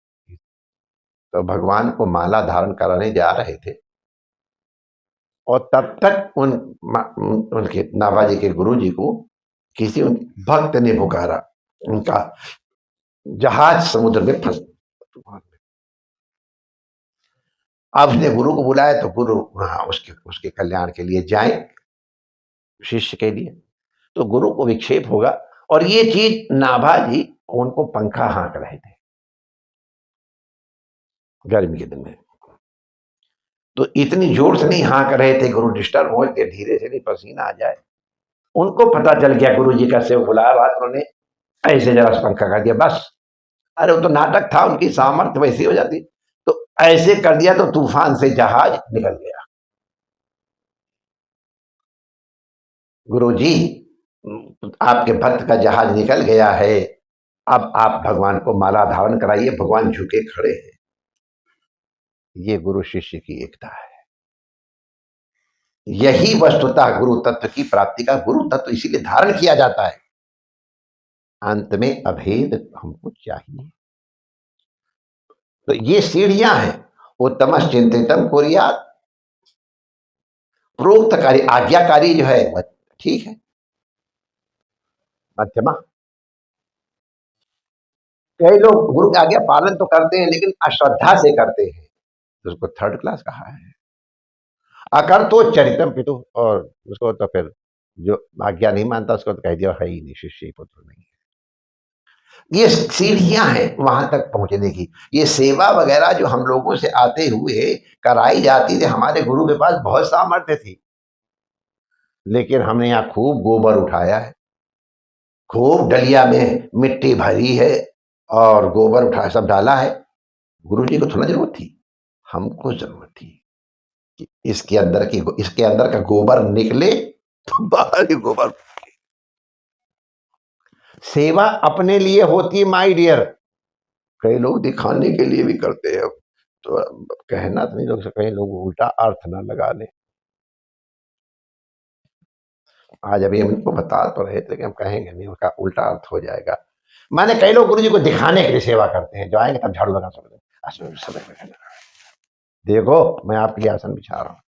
A: तो भगवान को माला धारण कराने जा रहे थे, और तब तक उनके नाभाजी के गुरु जी को किसी भक्त ने पुकारा। उनका जहाज समुद्र में फंस, अब उसने गुरु को बुलाया तो गुरु वहां उसके उसके कल्याण के लिए जाए, शिष्य के लिए। तो गुरु को विक्षेप होगा, और ये चीज नाभाजी उनको पंखा हाँक रहे थे गर्मी के दिन में, तो इतनी जोर से नहीं हाँक रहे थे गुरु डिस्टर्ब हो के, धीरे से नहीं पसीना आ जाए। उनको पता चल गया गुरु जी कैसे बुलाया बात, उन्होंने ऐसे जरा पंखा कर दिया बस। अरे वो तो नाटक था, उनकी सामर्थ्य वैसी हो जाती। तो ऐसे कर दिया तो तूफान से जहाज निकल गया। गुरु जी, आपके भक्त का जहाज निकल गया है, अब आप भगवान को माला धारण कराइए। भगवान झुके खड़े हैं। ये गुरु शिष्य की एकता है। यही वस्तुतः गुरु तत्व की प्राप्ति का, गुरु तत्व इसीलिए धारण किया जाता है। अंत में अभेद हमको चाहिए। तो ये सीढ़ियां हैं। उत्तम चिंतितम कुर्यात्, प्रोक्तकारी आज्ञाकारी जो है वह ठीक है, मध्यमा। कई लोग गुरु की आज्ञा पालन तो करते हैं लेकिन अश्रद्धा से करते हैं, तो उसको थर्ड क्लास कहा है। अकर तो चरितम पितु, और उसको तो फिर जो आज्ञा नहीं मानता उसको तो कह दिया है ही नहीं, शिष्य पुत्र नहीं है। ये सीढ़ियां हैं वहां तक पहुंचने की। ये सेवा वगैरह जो हम लोगों से आते हुए कराई जाती थी, हमारे गुरु के पास बहुत सामर्थ्य थी, लेकिन हमने यहाँ खूब गोबर उठाया है, खूब डलिया में मिट्टी भरी है और गोबर उठा सब डाला है। गुरु जी को थोड़ा जरूरत थी, हमको जरूरत थी कि इसके अंदर का गोबर निकले तो बाहर ही गोबर। सेवा अपने लिए होती है माय डियर, कई लोग दिखाने के लिए भी करते हैं। तो कहना तो नहीं लोग, कई लोग उल्टा अर्थ ना लगा ले। आज अभी हम इनको बता तो रहे थे लेकिन हम कहेंगे नहीं, उसका उल्टा अर्थ हो जाएगा। माने कई लोग गुरु जी को दिखाने के लिए सेवा करते हैं, जो आएंगे तब झाड़ू लगा सकते। देखो मैं आपके लिए आसन बिछा रहा हूँ,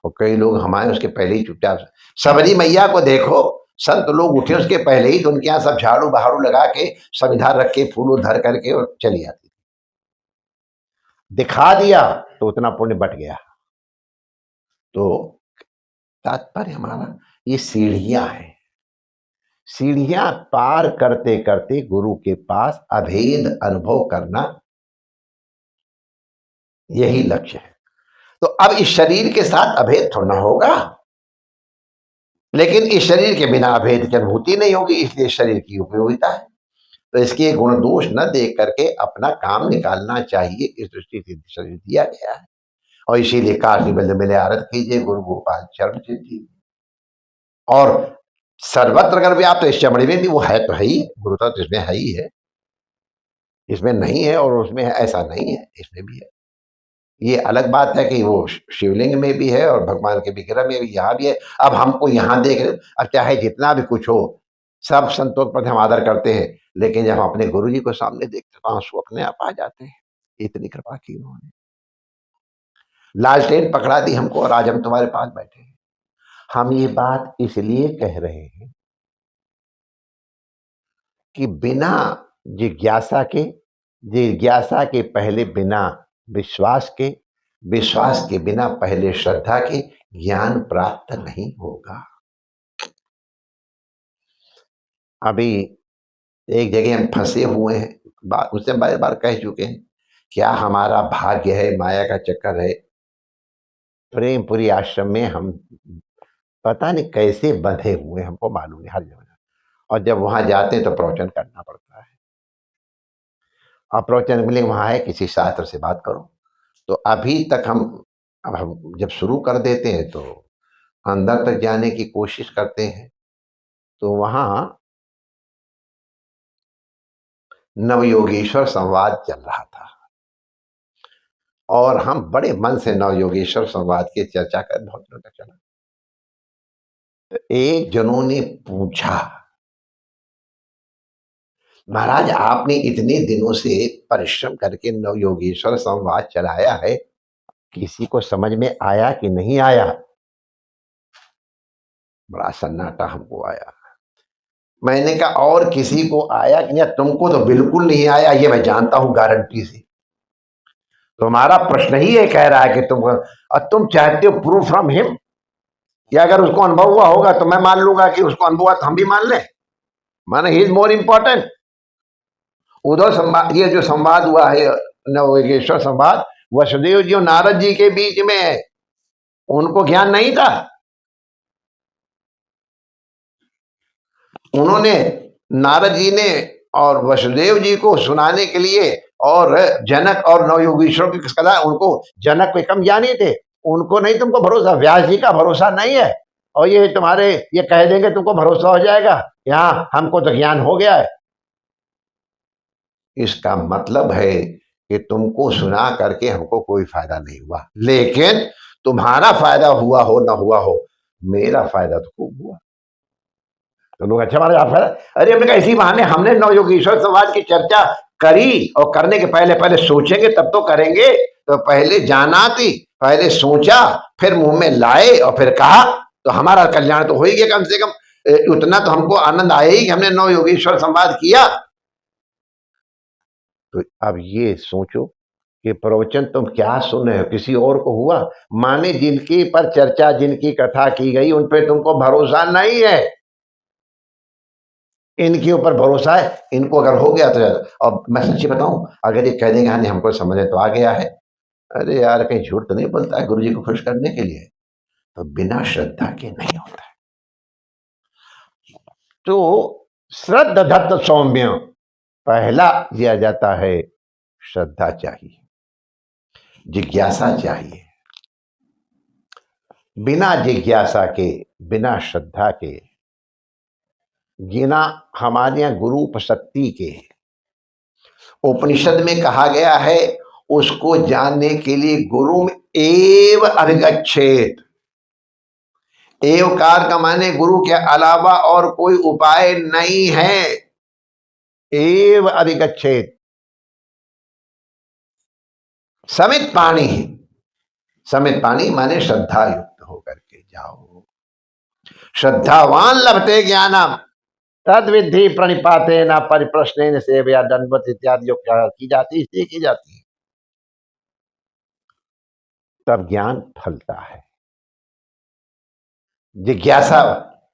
A: और कई लोग हमारे उसके पहले ही चुपचाप। सबरी मैया को देखो, संत लोग उठे उसके पहले ही तो उनके यहाँ सब झाड़ू बहाड़ू लगा के सब इधर रख के फूल धर करके और चली आती। दिखा दिया तो उतना पुण्य बट गया। तो तात्पर्य हमारा ये सीढ़ियां हैं। सीढ़ियां पार करते करते गुरु के पास अभेद अनुभव करना, यही लक्ष्य है। तो अब इस शरीर के साथ अभेद थोड़ा होगा, लेकिन इस शरीर के बिना अभेद की अनुभूति नहीं होगी, इसलिए शरीर की उपयोगिता है। तो इसके गुण दोष न देख करके अपना काम निकालना चाहिए, इस दृष्टि से शरीर दिया गया है। और इसीलिए काशी बल्ले मिले आरत कीजिए गुरु गोपाल चरण जी। और सर्वत्र अगर व्याप्त तो इस चमड़े में भी वो है, तो है ही, गुरु तत्व इसमें है ही है, इसमें नहीं है और उसमें है ऐसा नहीं है, इसमें भी है। ये अलग बात है कि वो शिवलिंग में भी है और भगवान के विग्रह में भी, यहाँ भी है। अब हमको यहाँ देख, अब चाहे जितना भी कुछ हो, सब संतों पर हम आदर करते हैं, लेकिन जब हम अपने गुरु जी को सामने देखते तो आंसू अपने आप आ जाते हैं। इतनी कृपा की उन्होंने, लालटेन पकड़ा दी हमको और आज हम तुम्हारे पास बैठे हैं। हम ये बात इसलिए कह रहे हैं कि बिना जिज्ञासा के पहले बिना विश्वास के, विश्वास के बिना पहले श्रद्धा के ज्ञान प्राप्त नहीं होगा। अभी एक जगह हम फंसे हुए हैं, उससे बार बार कह चुके हैं, क्या हमारा भाग्य है, माया का चक्कर है। प्रेमपुरी आश्रम में हम पता नहीं कैसे बंधे हुए, हमको मालूम नहीं हर जगह। और जब वहां जाते हैं तो प्रवचन करना पड़ता है, और प्रवचन के लिए वहां है किसी शास्त्र से बात करो। तो अभी तक अब हम जब शुरू कर देते हैं तो अंदर तक जाने की कोशिश करते हैं। तो वहां नवयोगेश्वर संवाद चल रहा था और हम बड़े मन से नवयोगेश्वर संवाद की चर्चा कर बहुत दिनों तक चला। तो एक जनों ने पूछा, महाराज आपने इतने दिनों से परिश्रम करके नवयोगेश्वर संवाद चलाया है, किसी को समझ में आया कि नहीं आया? बड़ा सन्नाटा हमको आया। मैंने कहा और किसी को आया कि नहीं? तुमको तो बिल्कुल नहीं आया, ये मैं जानता हूं गारंटी से। तुम्हारा प्रश्न ही ये कह रहा है कि तुम चाहते हो प्रूफ फ्रॉम हिम, या अगर उसको अनुभव हुआ होगा तो मैं मान लूंगा कि उसको अनुभव हुआ तो हम भी मान लें। माने ही इज मोर इंपॉर्टेंट। उधर संवाद, ये जो संवाद हुआ है नवयोगेश्वर संवाद, वसुदेव जी और नारद जी के बीच में है, उनको ज्ञान नहीं था। उन्होंने नारद जी ने और वसुदेव जी को सुनाने के लिए और जनक और नवयोगीश्वर की कथा, उनको जनक कोई कम ज्ञानी थे, उनको नहीं तुमको भरोसा, व्यास जी का भरोसा नहीं है, और ये तुम्हारे ये कह देंगे तुमको भरोसा हो जाएगा, यहाँ हमको तो ज्ञान हो गया है। इसका मतलब है कि तुमको सुना करके हमको कोई फायदा नहीं हुआ, लेकिन तुम्हारा फायदा हुआ हो ना हुआ हो, मेरा फायदा तो खूब हुआ। तो लोग अच्छा हमारा फायदा, अरे हमने कहा इसी बहाने हमने नवयोगीश्वर समाज की चर्चा करी, और करने के पहले पहले सोचेंगे तब तो करेंगे, तो पहले जाना थी, पहले सोचा, फिर मुंह में लाए और फिर कहा, तो हमारा कल्याण तो हो ही गया। कम से कम उतना तो हमको आनंद आया ही कि हमने नवयोगीश्वर संवाद किया। तो अब ये सोचो कि प्रवचन तुम क्या सुन रहे हो, किसी और को हुआ? माने जिनकी पर चर्चा, जिनकी कथा की गई, उन पे तुमको भरोसा नहीं है, इनके ऊपर भरोसा है, इनको अगर हो गया तो। और मैं सच्ची बताऊं, अगर ये कह देंगे हाँ नहीं हमको समझ तो आ गया है, अरे यार कहीं झूठ तो नहीं बोलता है गुरु जी को खुश करने के लिए? तो बिना श्रद्धा के नहीं होता है। तो श्रद्धा धत्त सौम्य, पहला दिया जाता है श्रद्धा चाहिए, जिज्ञासा चाहिए। बिना जिज्ञासा के, बिना श्रद्धा के, बिना हमारे यहाँ गुरु उपशक्ति के, उपनिषद में कहा गया है उसको जानने के लिए गुरु एव अधिगच्छेत। एवकार का माने गुरु के अलावा और कोई उपाय नहीं है। एव अधिगच्छेत, समित पाणी, समित पाणी माने श्रद्धा युक्त होकर के जाओ। श्रद्धावान लभते ज्ञानम तद विधि प्रणिपाते न परिप्रश्न सेवया दंडवत इत्यादि जो की जाती है, इसलिए की जाती है, तब ज्ञान फलता है। जिज्ञासा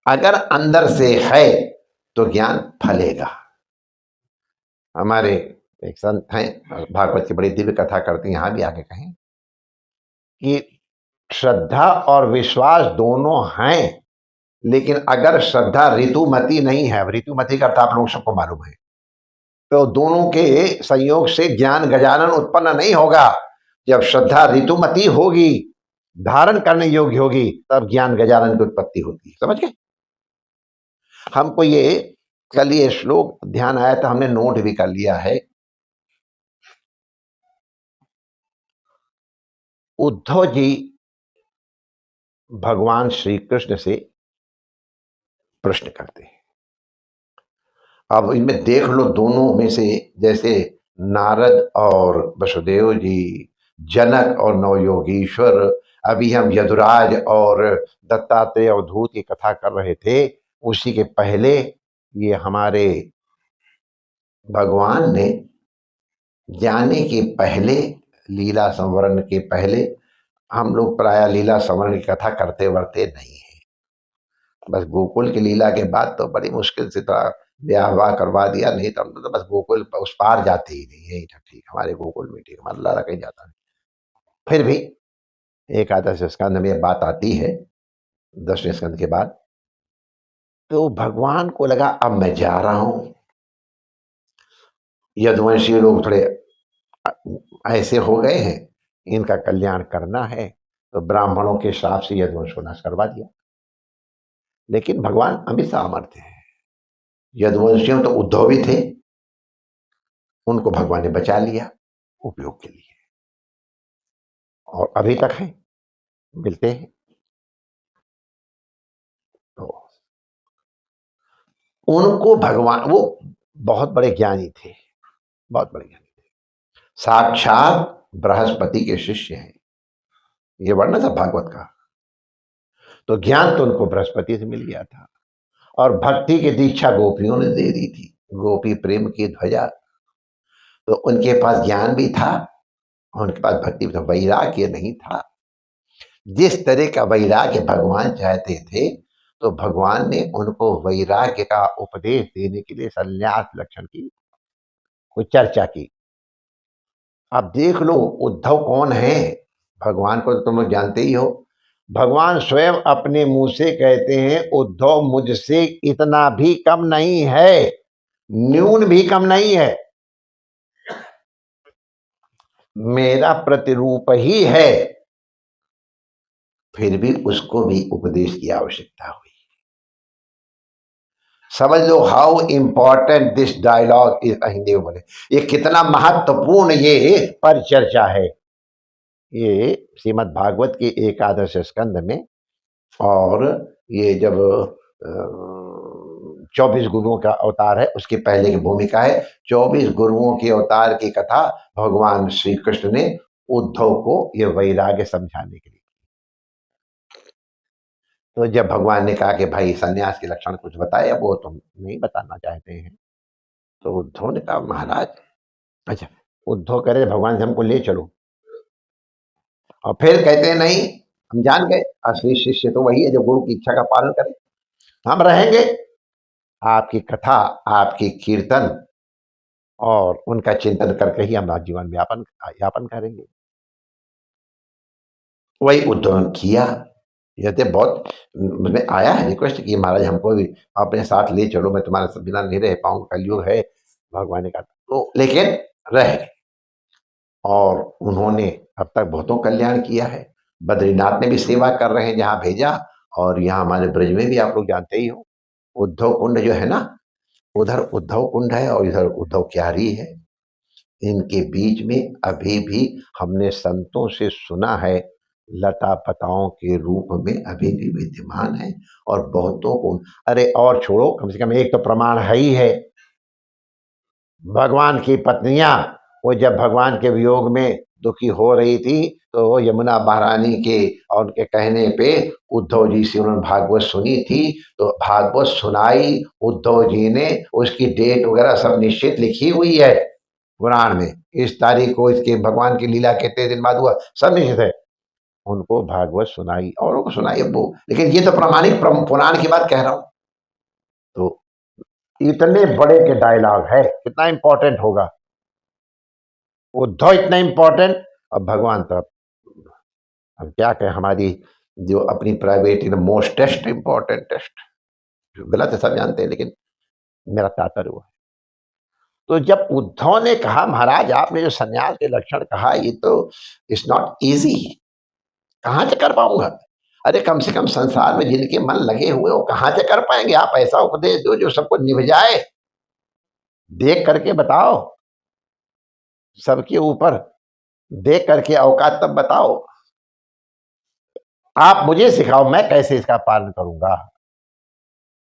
A: अगर अंदर से है तो ज्ञान फलेगा। हमारे एक संत हैं, भागवत की बड़ी दिव्य कथा करते हैं, यहां भी आगे कहें कि श्रद्धा और विश्वास दोनों हैं, लेकिन अगर श्रद्धा ऋतुमती नहीं है, ऋतुमती का अर्थ आप लोगों सबको मालूम है, तो दोनों के संयोग से ज्ञान गजानन उत्पन्न नहीं होगा। जब श्रद्धा ऋतुमती होगी, धारण करने योग्य होगी, तब ज्ञान गजानन की उत्पत्ति होती है। समझ गए? हमको ये कल ये श्लोक ध्यान आया था, हमने नोट भी कर लिया है। उद्धव जी भगवान श्री कृष्ण से प्रश्न करते हैं। अब इनमें देख लो, दोनों में से जैसे नारद और वसुदेव जी, जनक और नवयोगीश्वर, अभी हम यदुराज और दत्तात्रेय अवधूत की कथा कर रहे थे, उसी के पहले ये हमारे भगवान ने जाने के पहले, लीला संवरण के पहले, हम लोग प्राय लीला संवरण की कथा करते वर्ते नहीं है, बस गोकुल की लीला के बाद तो बड़ी मुश्किल से थोड़ा ब्याह वाह करवा दिया, नहीं तो हम तो बस गोकुल उस पार जाते ही नहीं, यही था ठीक, हमारे गोकुल में ठीक, हमारा लाला कहीं जाता नहीं। फिर भी एकादश स्कंद में यह बात आती है, 10वें स्कंद के बाद, तो भगवान को लगा अब मैं जा रहा हूं, यदुवंशी लोग थोड़े ऐसे हो गए हैं, इनका कल्याण करना है, तो ब्राह्मणों के श्राप से यदुवंश को नाश करवा दिया। लेकिन भगवान हमेशा अमर्त्य है, यदुवंशियों तो उद्धव भी थे, उनको भगवान ने बचा लिया उपयोग के लिए, और अभी तक है, मिलते हैं। तो उनको भगवान, वो बहुत बड़े ज्ञानी थे, बहुत बड़े ज्ञानी थे, साक्षात बृहस्पति के शिष्य हैं, ये वर्णन था भागवत का। तो ज्ञान तो उनको बृहस्पति से मिल गया था, और भक्ति की दीक्षा गोपियों ने दे दी थी, गोपी प्रेम की ध्वजा, तो उनके पास ज्ञान भी था, उनके पास भक्ति भी था, वैराग्य नहीं था। जिस तरह का वैराग्य भगवान चाहते थे, तो भगवान ने उनको वैराग्य का उपदेश देने के लिए संन्यास लक्षण की कोई चर्चा की। अब देख लो उद्धव कौन है, भगवान को तो तुम लोग जानते ही हो, भगवान स्वयं अपने मुंह से कहते हैं, उद्धव मुझसे इतना भी कम नहीं है, न्यून भी कम नहीं है, मेरा प्रतिरूप ही है। फिर भी उसको भी उपदेश की आवश्यकता हुई। समझ लो how important this dialogue is. Hindi में बोले ये कितना महत्वपूर्ण ये परिचर्चा है। ये श्रीमद् भागवत के एकादश स्कंद में, और ये जब 24 गुरुओं का अवतार है उसके पहले की भूमिका है। 24 गुरुओं के अवतार की कथा भगवान श्री कृष्ण ने उद्धव को ये वैराग्य समझाने के लिए। तो जब भगवान ने कहा कि भाई सन्यास के लक्षण कुछ बताए, अब वो तुम नहीं बताना चाहते हैं, तो उद्धव ने कहा महाराज, अच्छा, उद्धव कह रहे भगवान से हमको ले चलो, और फिर कहते हैं नहीं, हम जान गए असली शिष्य तो वही है जो गुरु की इच्छा का पालन करे, हम रहेंगे, आपकी कथा, आपकी कीर्तन और उनका चिंतन करके ही हमारा जीवन यापन करेंगे। वही उद्धव ने किया। यह तो बहुत मुझमें आया है रिक्वेस्ट कि महाराज हमको भी अपने साथ ले चलो, मैं तुम्हारे बिना नहीं रह पाऊंगा, कलयुग है। भगवान ने कहा तो, लेकिन रह गए, और उन्होंने अब तक बहुतों कल्याण किया है। बद्रीनाथ में भी सेवा कर रहे हैं जहाँ भेजा, और यहाँ हमारे ब्रज में भी आप लोग जानते ही हो, उद्धव कुंड जो है ना, उधर उद्धव कुंड है और इधर उद्धव क्यारी है। इनके बीच में अभी भी हमने संतों से सुना है, लता पताओं के रूप में अभी भी विद्यमान है, और बहुतों को, अरे और छोड़ो, कम से कम एक तो प्रमाण है ही है, भगवान की पत्नियां, वो जब भगवान के वियोग में दुखी हो रही थी, तो वो यमुना महारानी के और उनके कहने पे उद्धव जी से उन्होंने भागवत सुनी थी, तो भागवत सुनाई उद्धव जी ने, उसकी डेट वगैरह सब निश्चित लिखी हुई है पुराण में, इस तारीख को इसके भगवान की लीला कितने दिन बाद हुआ, सब निश्चित है। उनको भागवत सुनाई, और उनको सुनाई अब वो, लेकिन ये तो प्रमाणिक पुराण की बात कह रहा हूं। तो इतने बड़े के डायलॉग है, कितना इंपॉर्टेंट होगा उद्धव, इतना इंपॉर्टेंट। अब भगवान तो अब क्या कहें, हमारी जो अपनी प्राइवेट मोस्टेस्ट इंपॉर्टेंट टेस्ट, जो गलत है सब जानते हैं, लेकिन मेरा तात्पर्य वो है। तो जब उद्धव ने कहा महाराज आपने जो सन्यास के लक्षण कहा, ये तो इट्स नॉट इजी, कहाँ से कर पाऊंगा। अरे कम से कम संसार में जिनके मन लगे हुए वो कहाँ से कर पाएंगे, आप ऐसा उपदेश दो जो सबको निभ जाए, देख करके बताओ, सबके ऊपर देख करके औकात तब बताओ, आप मुझे सिखाओ मैं कैसे इसका पालन करूंगा।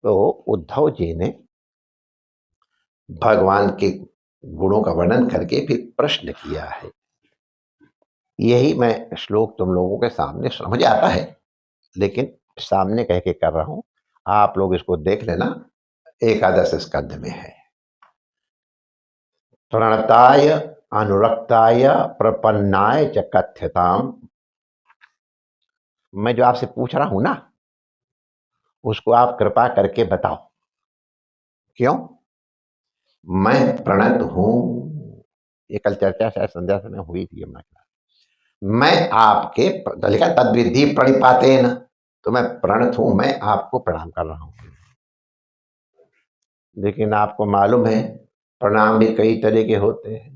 A: तो उद्धव जी ने भगवान के गुणों का वर्णन करके फिर प्रश्न किया है। यही मैं श्लोक तुम लोगों के सामने समझ आता है, लेकिन सामने कह के कर रहा हूं, आप लोग इसको देख लेना, एकादश स्कंध में है। प्रणताय अनुरक्ताय प्रपन्नाय च कथ्यताम। मैं जो आपसे पूछ रहा हूं ना, उसको आप कृपा करके बताओ। क्यों? मैं प्रणत हूं। ये कल चर्चा शायद संध्या समय हुई थी यमुना किनारे। मैं आपके लिखा तद्विधि प्रणिपातेन, तो मैं प्रणत हूं, मैं आपको प्रणाम कर रहा हूं। लेकिन आपको मालूम है प्रणाम भी कई तरह के होते हैं,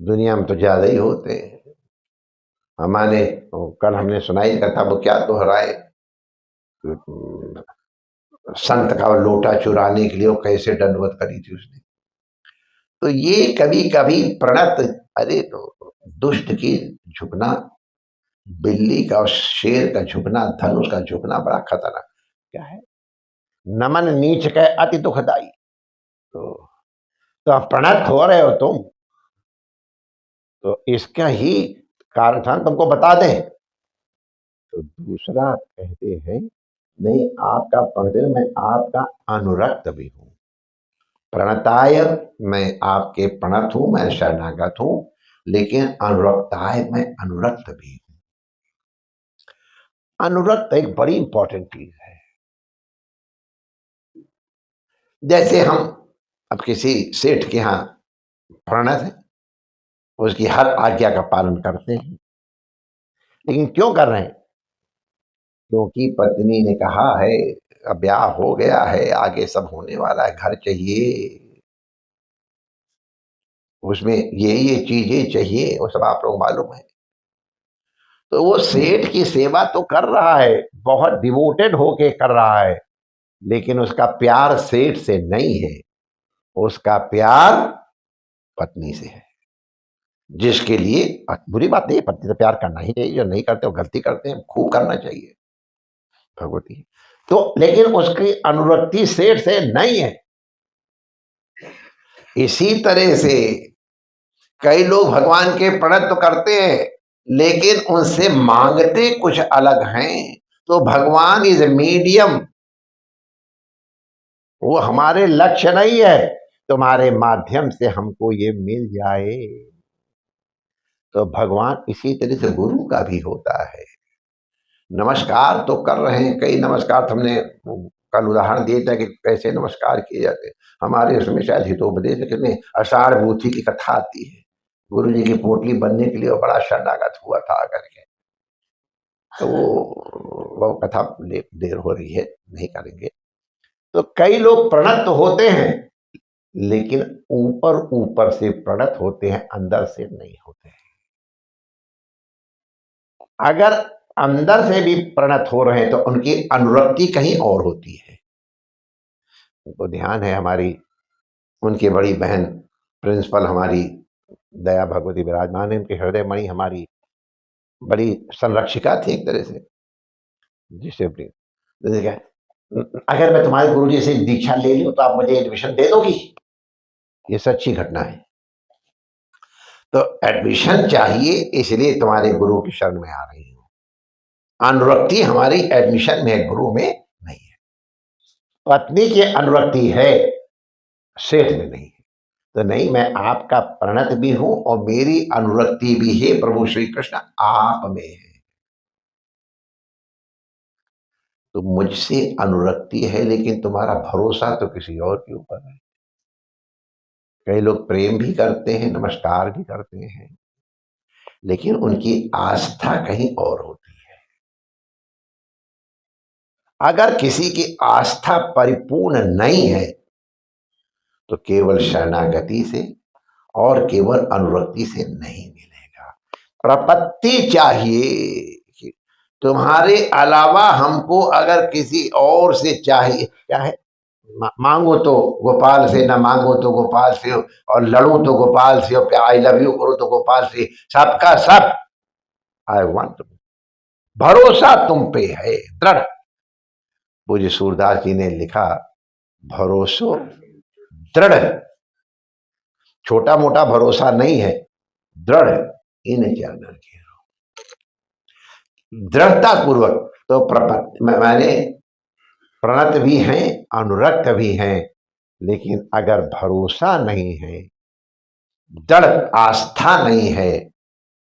A: दुनिया में तो ज्यादा ही होते हैं। हमारे कल हमने सुनाई कथा, वो क्या दोहराए, संत का लोटा चुराने के लिए वो कैसे दंडवत करी थी उसने। तो ये कभी कभी प्रणत, अरे तो दुष्ट की झुकना, बिल्ली का और शेर का झुकना, धनुष का झुकना बड़ा खतरनाक क्या है, नमन नीच के अति दुखदाई। तो प्रणत हो रहे हो तुम, तो इसका ही कारण तुमको बता दें। तो दूसरा कहते हैं नहीं, आपका प्रणत, मैं आपका अनुरक्त भी हूं। प्रणताय, मैं आपके प्रणत हूं, मैं शरणागत हूं, लेकिन अनुरक्ताय, मैं अनुरक्त भी हूं। अनुरक्त एक बड़ी इंपॉर्टेंट चीज है। जैसे हम अब किसी सेठ के यहां प्रणत है, उसकी हर आज्ञा का पालन करते हैं, लेकिन क्यों कर रहे हैं, क्योंकि पत्नी ने कहा है अब ब्याह हो गया है, आगे सब होने वाला है, घर चाहिए, उसमें ये चीजें चाहिए, वो सब आप लोग मालूम है। तो वो सेठ की सेवा तो कर रहा है, बहुत डिवोटेड होके कर रहा है, लेकिन उसका प्यार सेठ से नहीं है, उसका प्यार पत्नी से है, जिसके लिए बुरी बात नहीं है, पत्नी से प्यार करना ही चाहिए, जो नहीं करते वो गलती करते हैं, खूब करना चाहिए भगवती। तो लेकिन उसकी अनुरक्ति सेठ से नहीं है। इसी तरह से कई लोग भगवान के प्रणत तो करते हैं, लेकिन उनसे मांगते कुछ अलग हैं। तो भगवान इज मीडियम, वो हमारे लक्ष्य नहीं है, तुम्हारे माध्यम से हमको ये मिल जाए। तो भगवान इसी तरह से गुरु का भी होता है। नमस्कार तो कर रहे हैं, कई नमस्कार हमने कल उदाहरण दिए थे कि कैसे नमस्कार किए जाते हैं। हमारे उसमें शायद हितोपदेश में अषाढ़ बूथी की कथा आती है, गुरु जी की पोटली बनने के लिए वो बड़ा शरणागत हुआ था करके। तो वो कथा देर हो रही है, नहीं करेंगे। तो कई लोग प्रणत होते हैं, लेकिन ऊपर ऊपर से प्रणत होते हैं, अंदर से नहीं होते हैं। अगर अंदर से भी प्रणत हो रहे हैं तो उनकी अनुरक्ति कहीं और होती है। उनको ध्यान है, हमारी उनकी बड़ी बहन प्रिंसिपल हमारी दया भगवती विराजमान है, उनके हृदय मणि हमारी बड़ी संरक्षिका थी एक तरह से, जिसे अगर मैं तुम्हारे गुरु जी से दीक्षा ले लूं तो आप मुझे एडमिशन दे दोगी, ये सच्ची घटना है। तो एडमिशन चाहिए, इसलिए तुम्हारे गुरु की शरण में आ रही हूं। अनुरक्ति हमारी एडमिशन में है, गुरु में नहीं है। पत्नी की अनुरक्ति है, सेठ में नहीं है। तो नहीं, मैं आपका प्रणत भी हूं और मेरी अनुरक्ति भी है प्रभु श्री कृष्ण आप में है। तो मुझसे अनुरक्ति है, लेकिन तुम्हारा भरोसा तो किसी और के ऊपर है। कई लोग प्रेम भी करते हैं, नमस्कार भी करते हैं, लेकिन उनकी आस्था कहीं और होती है। अगर किसी की आस्था परिपूर्ण नहीं है तो केवल शरणागति से और केवल अनुरक्ति से नहीं मिलेगा। प्रपत्ति चाहिए कि तुम्हारे अलावा हमको अगर किसी और से चाहिए, क्या है, मांगो तो गोपाल से, ना मांगो तो गोपाल से, और लड़ो तो गोपाल से, और आई लव यू करो तो गोपाल से, सबका सब आई वांट। भरोसा तुम पे है दृढ़। पूज्य सूरदास जी ने लिखा, भरोसो दृढ़, छोटा मोटा भरोसा नहीं है, दृढ़ इन चरणन के, दृढ़ता पूर्वक। तो मैंने प्रणत भी हैं, अनुरक्त भी हैं, लेकिन अगर भरोसा नहीं है, दृढ़ आस्था नहीं है,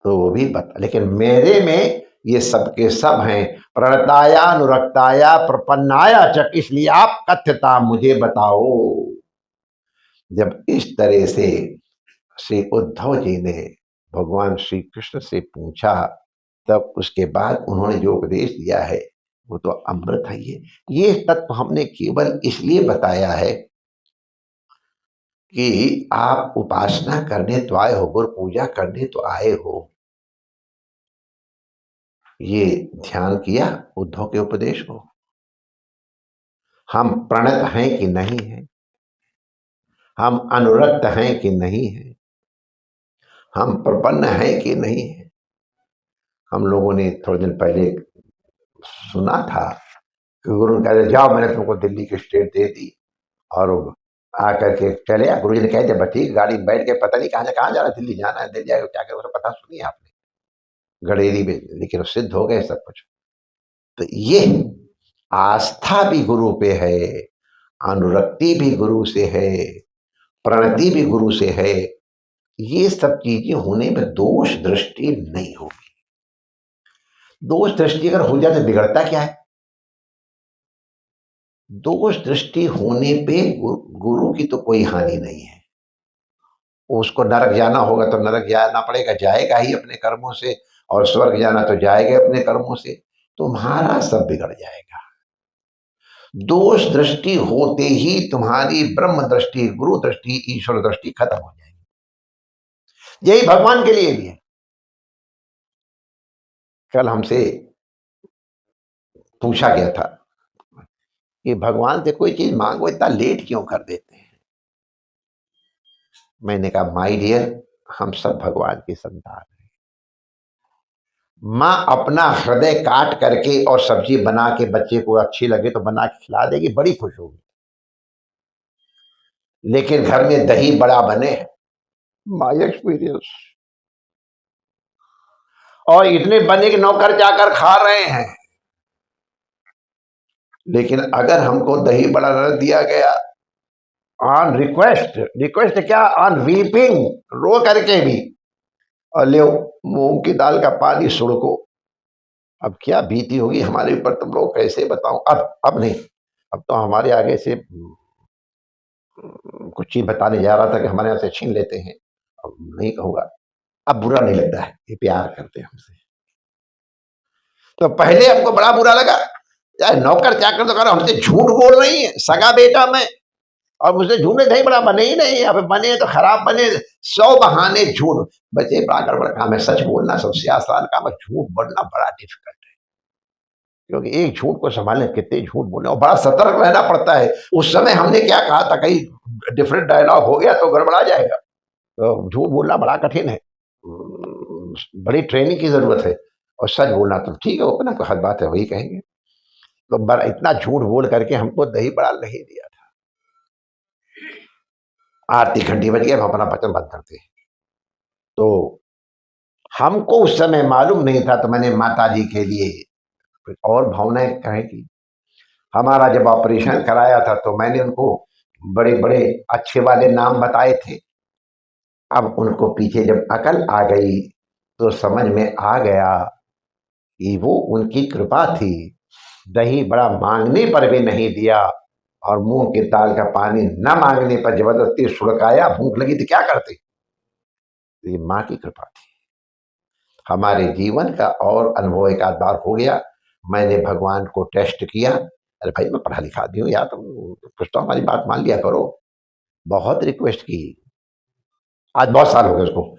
A: तो वो भी बता। लेकिन मेरे में ये सबके सब हैं, प्रणताया अनुरक्ताया प्रपन्नाया च, इसलिए आप कथ्यता मुझे बताओ। जब इस तरह से श्री उद्धव जी ने भगवान श्री कृष्ण से पूछा, तब उसके बाद उन्होंने जो उपदेश दिया है वो तो अमृत है। ये तत्व हमने केवल इसलिए बताया है कि आप उपासना करने तो आए हो, गुरु पूजा करने तो आए हो। ये ध्यान किया उद्धव के उपदेश को। हम प्रणत हैं कि नहीं है, हम अनुरक्त हैं कि नहीं है, हम प्रपन्न हैं कि नहीं है। हम लोगों ने थोड़े दिन पहले सुना था कि गुरु ने कहा, जाओ मैंने तुमको दिल्ली की स्टेट दे दी, और आकर के चले। गुरु जी ने कह दिया, ठीक गाड़ी में बैठ के पता नहीं कहाँ जा रहा, दिल्ली जाना है, दिल्ली जाएगा क्या करेगा, पता सुनी आपने गड़ेरी में, लेकिन सिद्ध हो गए सब कुछ। तो ये आस्था भी गुरु पे है, अनुरक्ति भी गुरु से है, प्रणति भी गुरु से है। ये सब चीजें होने में दोष दृष्टि नहीं होगी। दोष दृष्टि अगर हो जाए तो बिगड़ता क्या है? दोष दृष्टि होने पे गुरु की तो कोई हानि नहीं है। उसको नरक जाना होगा तो नरक जाना पड़ेगा, जाएगा ही अपने कर्मों से, और स्वर्ग जाना तो जाएगा अपने कर्मों से। तुम्हारा सब बिगड़ जाएगा। दोष दृष्टि होते ही तुम्हारी ब्रह्म दृष्टि, गुरु दृष्टि, ईश्वर दृष्टि खत्म हो जाएगी। यही भगवान के लिए भी है। कल हमसे पूछा गया था कि भगवान से कोई चीज मांगो इतना लेट क्यों कर देते हैं। मैंने कहा माय डियर, हम सब भगवान की संतान हैं। माँ अपना हृदय काट करके और सब्जी बना के बच्चे को अच्छी लगे तो बना के खिला देगी, बड़ी खुश होगी। लेकिन घर में दही बड़ा बने, माय एक्सपीरियंस, और इतने बने के नौकर जाकर खा रहे हैं, लेकिन अगर हमको दही बड़ा न दिया गया ऑन रिक्वेस्ट, रिक्वेस्ट क्या, ऑन वीपिंग, रो करके भी, और ले मूंग की दाल का पानी सुड़को, अब क्या बीती होगी हमारे ऊपर, तुम लोग कैसे बताऊं। अब नहीं, अब तो हमारे आगे से कुछ चीज बताने जा रहा था कि हमारे यहाँ से छीन लेते हैं, अब नहीं कहूंगा। अब बुरा नहीं लगता है, ये प्यार करते हैं हमसे। तो पहले हमको बड़ा बुरा लगा, चाहे नौकर चाकर तो करो, हमसे झूठ बोल रही है, सगा बेटा मैं, और मुझसे झूठे दही बड़ा बने ही नहीं, अब बने तो खराब बने, 100 बहाने झूठ। बच्चे बड़ा गड़बड़ काम है, सच बोलना सबसे आसान काम है, झूठ बोलना बड़ा डिफिकल्ट है, क्योंकि एक झूठ को संभालने कितने झूठ बोलने, और बड़ा सतर्क रहना पड़ता है। उस समय हमने क्या कहा था, कहीं डिफरेंट डायलॉग हो गया तो गड़बड़ा जाएगा। तो झूठ बोलना बड़ा कठिन है, बड़ी ट्रेनिंग की जरूरत है। और सच बोलना तो ठीक है, वो ना हर बात है वही कहेंगे। तो इतना झूठ बोल करके हमको दही बड़ा नहीं दिया था। आरती घंटी बज गई, हम अपना वचन बंद करते हैं। तो हमको उस समय मालूम नहीं था, तो मैंने माता जी के लिए कुछ और भावनाएं कहें की। हमारा जब ऑपरेशन कराया था तो मैंने उनको बड़े बड़े अच्छे वाले नाम बताए थे। अब उनको पीछे जब अकल आ गई तो समझ में आ गया कि वो उनकी कृपा थी, दही बड़ा मांगने पर भी नहीं दिया, और मूंग की दाल का पानी न मांगने पर जबरदस्ती सुड़काया। भूख लगी तो क्या करते, ये माँ की कृपा थी। हमारे जीवन का और अनुभव एक आध बार हो गया। मैंने भगवान को टेस्ट किया, अरे भाई मैं पढ़ा लिखा भी हूँ यार, तुम कुछ तो हमारी बात मान लिया करो। बहुत रिक्वेस्ट की, आज बहुत साल हो गए उसको,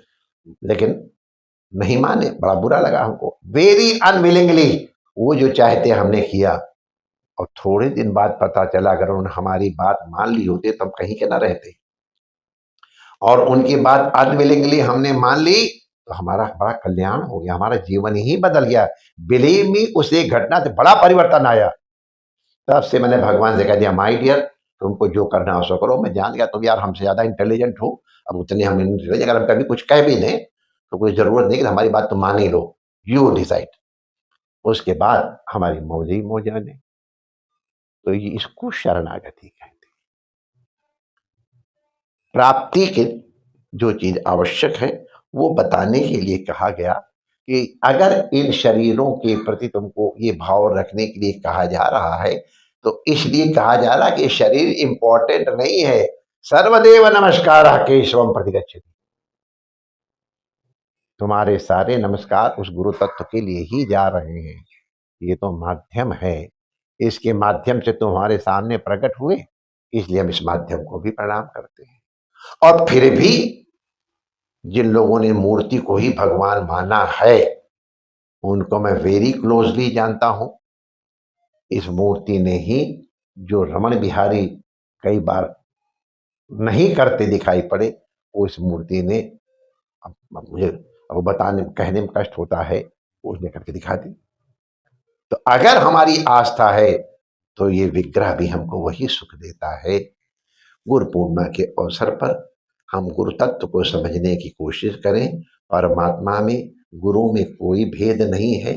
A: लेकिन नहीं माने, बड़ा बुरा लगा हमको। वेरी अनविलिंगली वो जो चाहते हमने किया, और थोड़े दिन बाद पता चला अगर उन्होंने हमारी बात मान ली होती तो हम कहीं के ना रहते, और उनकी बात अनविलिंगली हमने मान ली तो हमारा बड़ा कल्याण हो गया, हमारा जीवन ही बदल गया। बिलीव मी, उस एक घटना से बड़ा परिवर्तन आया। तब से मैंने भगवान से कह दिया माय डियर, तुमको जो करना हो सो करो, मैं जान गया तुम यार हमसे ज्यादा इंटेलिजेंट हो, अब उतने हम इंटेलिजेंट, अगर हम कभी कुछ कह भी दें तो कोई जरूरत नहीं कि हमारी बात तुम मान ही लो, यू डिसाइड। उसके बाद हमारी मौज ही मौज ने। तो ये इसको शरणागति कहते हैं। प्राप्ति के जो चीज आवश्यक है वो बताने के लिए कहा गया कि अगर इन शरीरों के प्रति तुमको ये भाव रखने के लिए कहा जा रहा है, तो इसलिए कहा जा रहा है कि शरीर इंपॉर्टेंट नहीं है। सर्वदेव नमस्कार केशवम प्रतिगच्छति, तुम्हारे सारे नमस्कार उस गुरु तत्व के लिए ही जा रहे हैं। ये तो माध्यम है, इसके माध्यम से तुम्हारे सामने प्रकट हुए, इसलिए हम इस माध्यम को भी प्रणाम करते हैं। और फिर भी जिन लोगों ने मूर्ति को ही भगवान माना है, उनको मैं वेरी क्लोजली जानता हूं। इस मूर्ति ने ही, जो रमण बिहारी कई बार नहीं करते दिखाई पड़े, वो इस मूर्ति ने, अब मुझे अब बताने कहने में कष्ट होता है, उसने करके दिखा दी। तो अगर हमारी आस्था है तो ये विग्रह भी हमको वही सुख देता है। गुरु पूर्णिमा के अवसर पर हम गुरु तत्व को समझने की कोशिश करें। परमात्मा में, गुरु में कोई भेद नहीं है।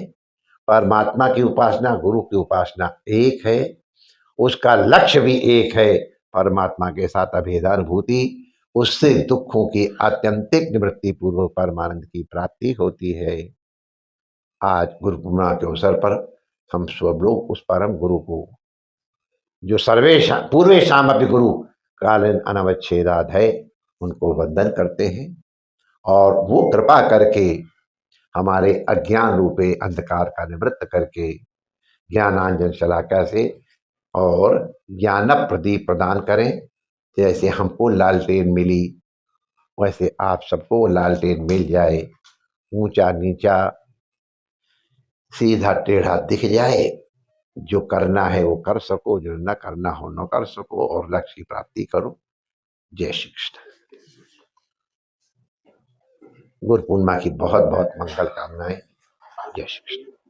A: परमात्मा की उपासना, गुरु की उपासना एक है, उसका लक्ष्य भी एक है। परमात्मा के साथ अभेदानुभूति, उससे दुखों की आत्यंतिक निवृत्ति पूर्वक परमानंद की प्राप्ति होती है। आज गुरु पूर्णिमा के अवसर पर हम सब लोग उस परम गुरु को, जो सर्वेशा पूर्वेशाम अपि गुरु कालीन अनवच्छेदाद है, उनको वंदन करते हैं। और वो कृपा करके हमारे अज्ञान रूपे अंधकार का निवृत्त करके ज्ञानांजन शलाका से और ज्ञान प्रदीप प्रदान करें। जैसे हमको लालटेन मिली वैसे आप सबको लालटेन मिल जाए, ऊंचा नीचा सीधा टेढ़ा दिख जाए, जो करना है वो कर सको, जो न करना हो न कर सको और लक्ष्य की प्राप्ति करो। जय श्री कृष्ण। गुरु पूर्णिमा की बहुत बहुत मंगल कामनाएं। जय श्री कृष्ण।